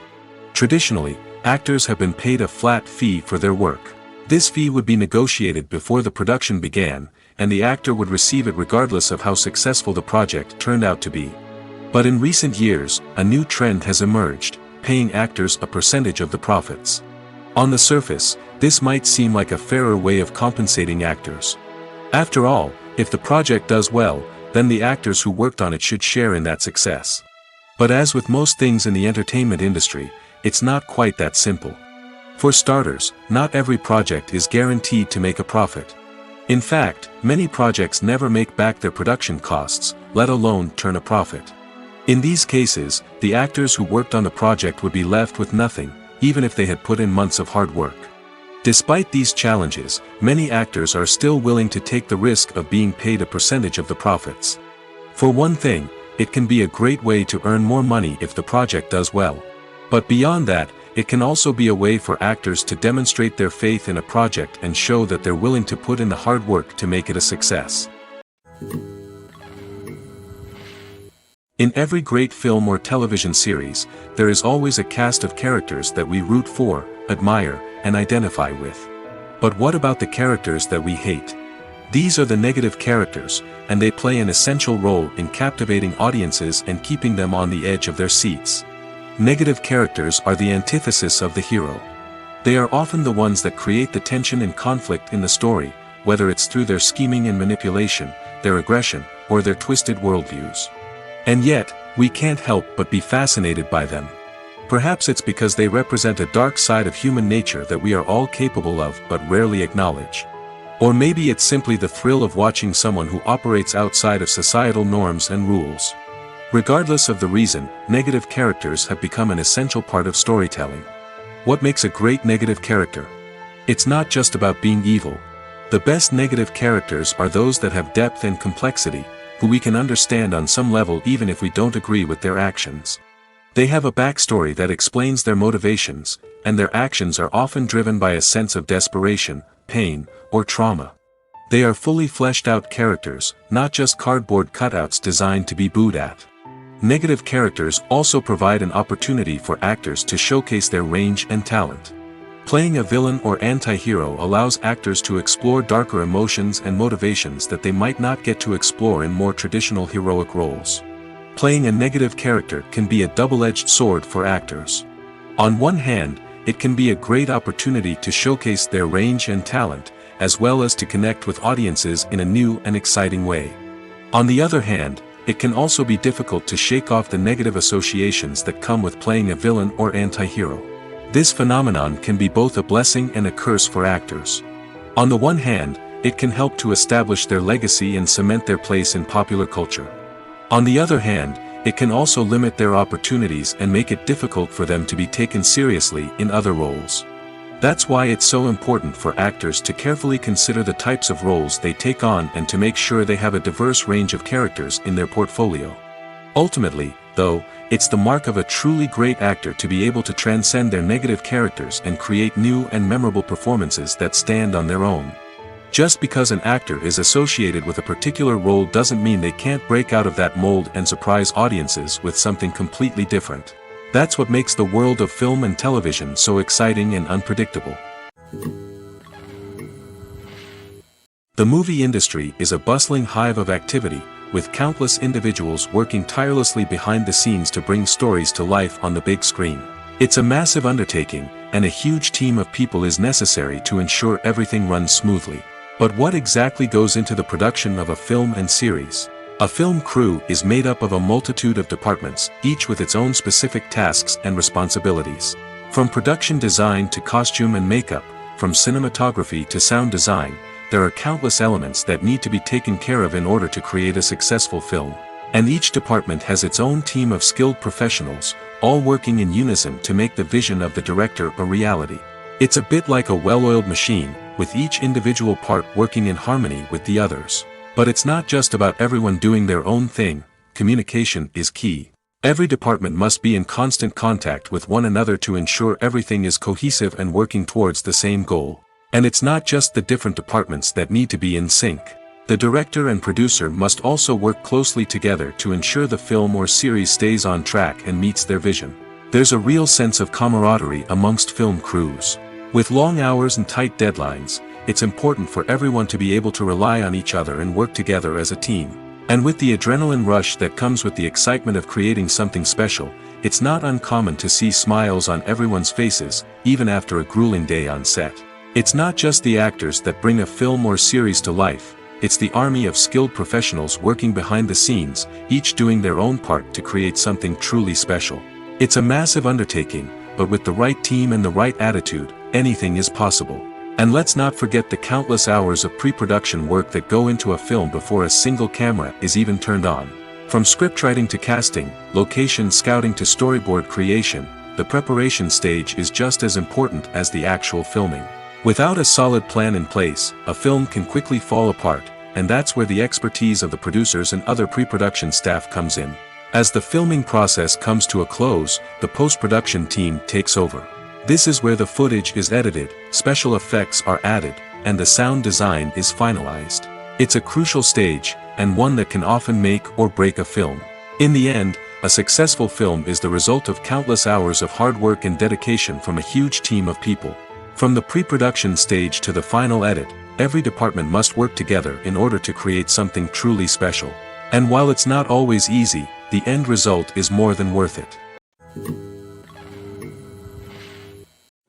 Traditionally, actors have been paid a flat fee for their work. This fee would be negotiated before the production began, and the actor would receive it regardless of how successful the project turned out to be. But in recent years, a new trend has emerged, paying actors a percentage of the profits. On the surface, this might seem like a fairer way of compensating actors. After all, if the project does well, then the actors who worked on it should share in that success. But as with most things in the entertainment industry, it's not quite that simple. For starters, not every project is guaranteed to make a profit. In fact, many projects never make back their production costs, let alone turn a profit. In these cases, the actors who worked on the project would be left with nothing, even if they had put in months of hard work. Despite these challenges, many actors are still willing to take the risk of being paid a percentage of the profits. For one thing, it can be a great way to earn more money if the project does well. But beyond that, it can also be a way for actors to demonstrate their faith in a project and show that they're willing to put in the hard work to make it a success. In every great film or television series, there is always a cast of characters that we root for, admire, and identify with. But what about the characters that we hate? These are the negative characters, and they play an essential role in captivating audiences and keeping them on the edge of their seats. Negative characters are the antithesis of the hero. They are often the ones that create the tension and conflict in the story, whether it's through their scheming and manipulation, their aggression, or their twisted worldviews. And yet, we can't help but be fascinated by them. Perhaps it's because they represent a dark side of human nature that we are all capable of but rarely acknowledge. Or maybe it's simply the thrill of watching someone who operates outside of societal norms and rules. Regardless of the reason, negative characters have become an essential part of storytelling. What makes a great negative character? It's not just about being evil. The best negative characters are those that have depth and complexity, who we can understand on some level even if we don't agree with their actions. They have a backstory that explains their motivations, and their actions are often driven by a sense of desperation, pain, or trauma. They are fully fleshed out characters, not just cardboard cutouts designed to be booed at. Negative characters also provide an opportunity for actors to showcase their range and talent. Playing a villain or anti-hero allows actors to explore darker emotions and motivations that they might not get to explore in more traditional heroic roles. Playing a negative character can be a double-edged sword for actors. On one hand, it can be a great opportunity to showcase their range and talent, as well as to connect with audiences in a new and exciting way. On the other hand, it can also be difficult to shake off the negative associations that come with playing a villain or anti-hero. This phenomenon can be both a blessing and a curse for actors. On the one hand, it can help to establish their legacy and cement their place in popular culture. On the other hand, it can also limit their opportunities and make it difficult for them to be taken seriously in other roles. That's why it's so important for actors to carefully consider the types of roles they take on and to make sure they have a diverse range of characters in their portfolio. Ultimately, though, it's the mark of a truly great actor to be able to transcend their negative characters and create new and memorable performances that stand on their own. Just because an actor is associated with a particular role doesn't mean they can't break out of that mold and surprise audiences with something completely different. That's what makes the world of film and television so exciting and unpredictable. The movie industry is a bustling hive of activity, with countless individuals working tirelessly behind the scenes to bring stories to life on the big screen. It's a massive undertaking, and a huge team of people is necessary to ensure everything runs smoothly. But what exactly goes into the production of a film and series? A film crew is made up of a multitude of departments, each with its own specific tasks and responsibilities. From production design to costume and makeup, from cinematography to sound design, there are countless elements that need to be taken care of in order to create a successful film. And each department has its own team of skilled professionals, all working in unison to make the vision of the director a reality. It's a bit like a well-oiled machine, with each individual part working in harmony with the others. But it's not just about everyone doing their own thing, communication is key. Every department must be in constant contact with one another to ensure everything is cohesive and working towards the same goal. And it's not just the different departments that need to be in sync. The director and producer must also work closely together to ensure the film or series stays on track and meets their vision. There's a real sense of camaraderie amongst film crews. With long hours and tight deadlines, it's important for everyone to be able to rely on each other and work together as a team. And with the adrenaline rush that comes with the excitement of creating something special, it's not uncommon to see smiles on everyone's faces, even after a grueling day on set. It's not just the actors that bring a film or series to life, it's the army of skilled professionals working behind the scenes, each doing their own part to create something truly special. It's a massive undertaking, but with the right team and the right attitude, anything is possible. And let's not forget the countless hours of pre-production work that go into a film before a single camera is even turned on. From scriptwriting to casting, location scouting to storyboard creation, the preparation stage is just as important as the actual filming. Without a solid plan in place, a film can quickly fall apart, and that's where the expertise of the producers and other pre-production staff comes in. As the filming process comes to a close, the post-production team takes over. This is where the footage is edited, special effects are added, and the sound design is finalized. It's a crucial stage, and one that can often make or break a film. In the end, a successful film is the result of countless hours of hard work and dedication from a huge team of people. From the pre-production stage to the final edit, every department must work together in order to create something truly special. And while it's not always easy, the end result is more than worth it.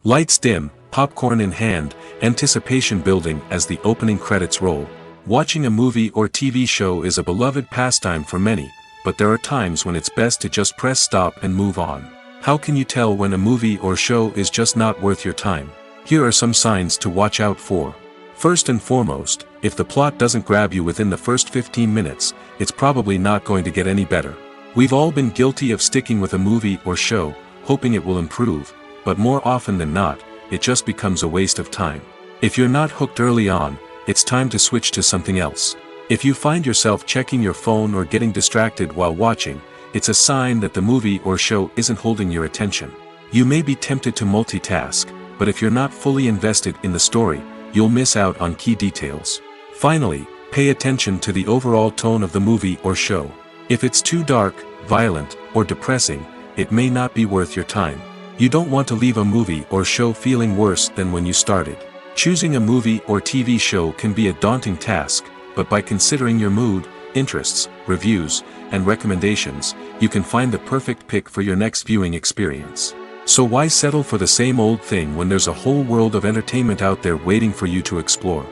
Lights dim, popcorn in hand, anticipation building as the opening credits roll. Watching a movie or TV show is a beloved pastime for many, but there are times when it's best to just press stop and move on. How can you tell when a movie or show is just not worth your time? Here are some signs to watch out for. First and foremost, if the plot doesn't grab you within the first 15 minutes, it's probably not going to get any better. We've all been guilty of sticking with a movie or show, hoping it will improve, but more often than not, it just becomes a waste of time. If you're not hooked early on, it's time to switch to something else. If you find yourself checking your phone or getting distracted while watching, it's a sign that the movie or show isn't holding your attention. You may be tempted to multitask, but if you're not fully invested in the story, you'll miss out on key details. Finally, pay attention to the overall tone of the movie or show. If it's too dark, violent, or depressing, it may not be worth your time. You don't want to leave a movie or show feeling worse than when you started. Choosing a movie or TV show can be a daunting task, but by considering your mood, interests, reviews, and recommendations, you can find the perfect pick for your next viewing experience. So why settle for the same old thing when there's a whole world of entertainment out there waiting for you to explore?